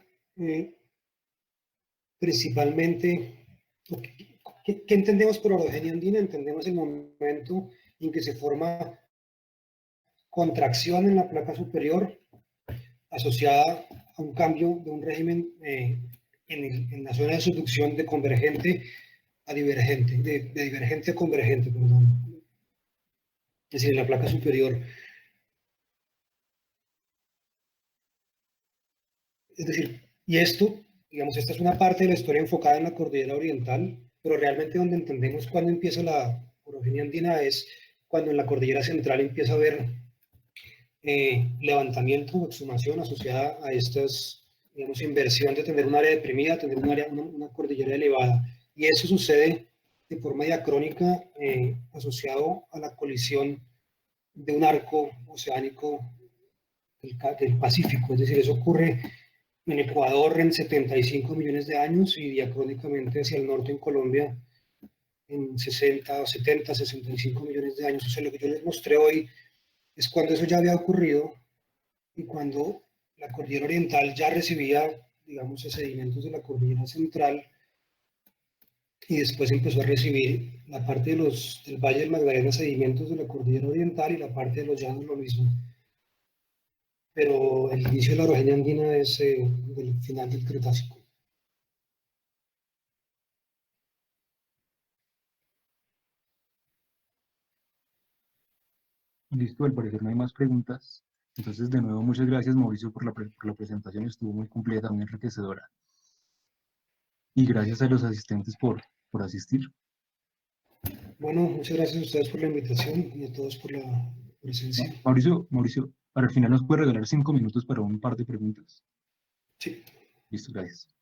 principalmente, ¿qué entendemos por orogenia andina? Entendemos el momento en que se forma contracción en la placa superior asociada a un cambio de un régimen en la zona de subducción de convergente a divergente, de divergente a convergente, perdón. Es decir, en la placa superior. Es decir, y esto, digamos, esta es una parte de la historia enfocada en la cordillera oriental, pero realmente donde entendemos cuándo empieza la orogenia andina es cuando en la cordillera central empieza a haber levantamiento o exhumación asociada a estas, digamos, inversión de tener un área deprimida a tener una cordillera elevada. Y eso sucede de forma diacrónica asociado a la colisión de un arco oceánico del Pacífico. Es decir, eso ocurre en Ecuador en 75 millones de años y diacrónicamente hacia el norte en Colombia en 60 o 70, 65 millones de años. O sea, lo que yo les mostré hoy es cuando eso ya había ocurrido y cuando la cordillera oriental ya recibía, digamos, sedimentos de la cordillera central, y después empezó a recibir la parte del Valle del Magdalena sedimentos de la cordillera oriental, y la parte de los llanos lo mismo. pero el inicio de la orogenia andina es del final del Cretácico. Listo, al parecer no hay más preguntas. Entonces, de nuevo, muchas gracias, Mauricio, por la presentación. Estuvo muy completa, muy enriquecedora. Y gracias a los asistentes por asistir. Bueno, muchas gracias a ustedes por la invitación y a todos por la presencia. Mauricio, para el final nos puede regalar 5 minutos para un par de preguntas. Sí. Listo, gracias.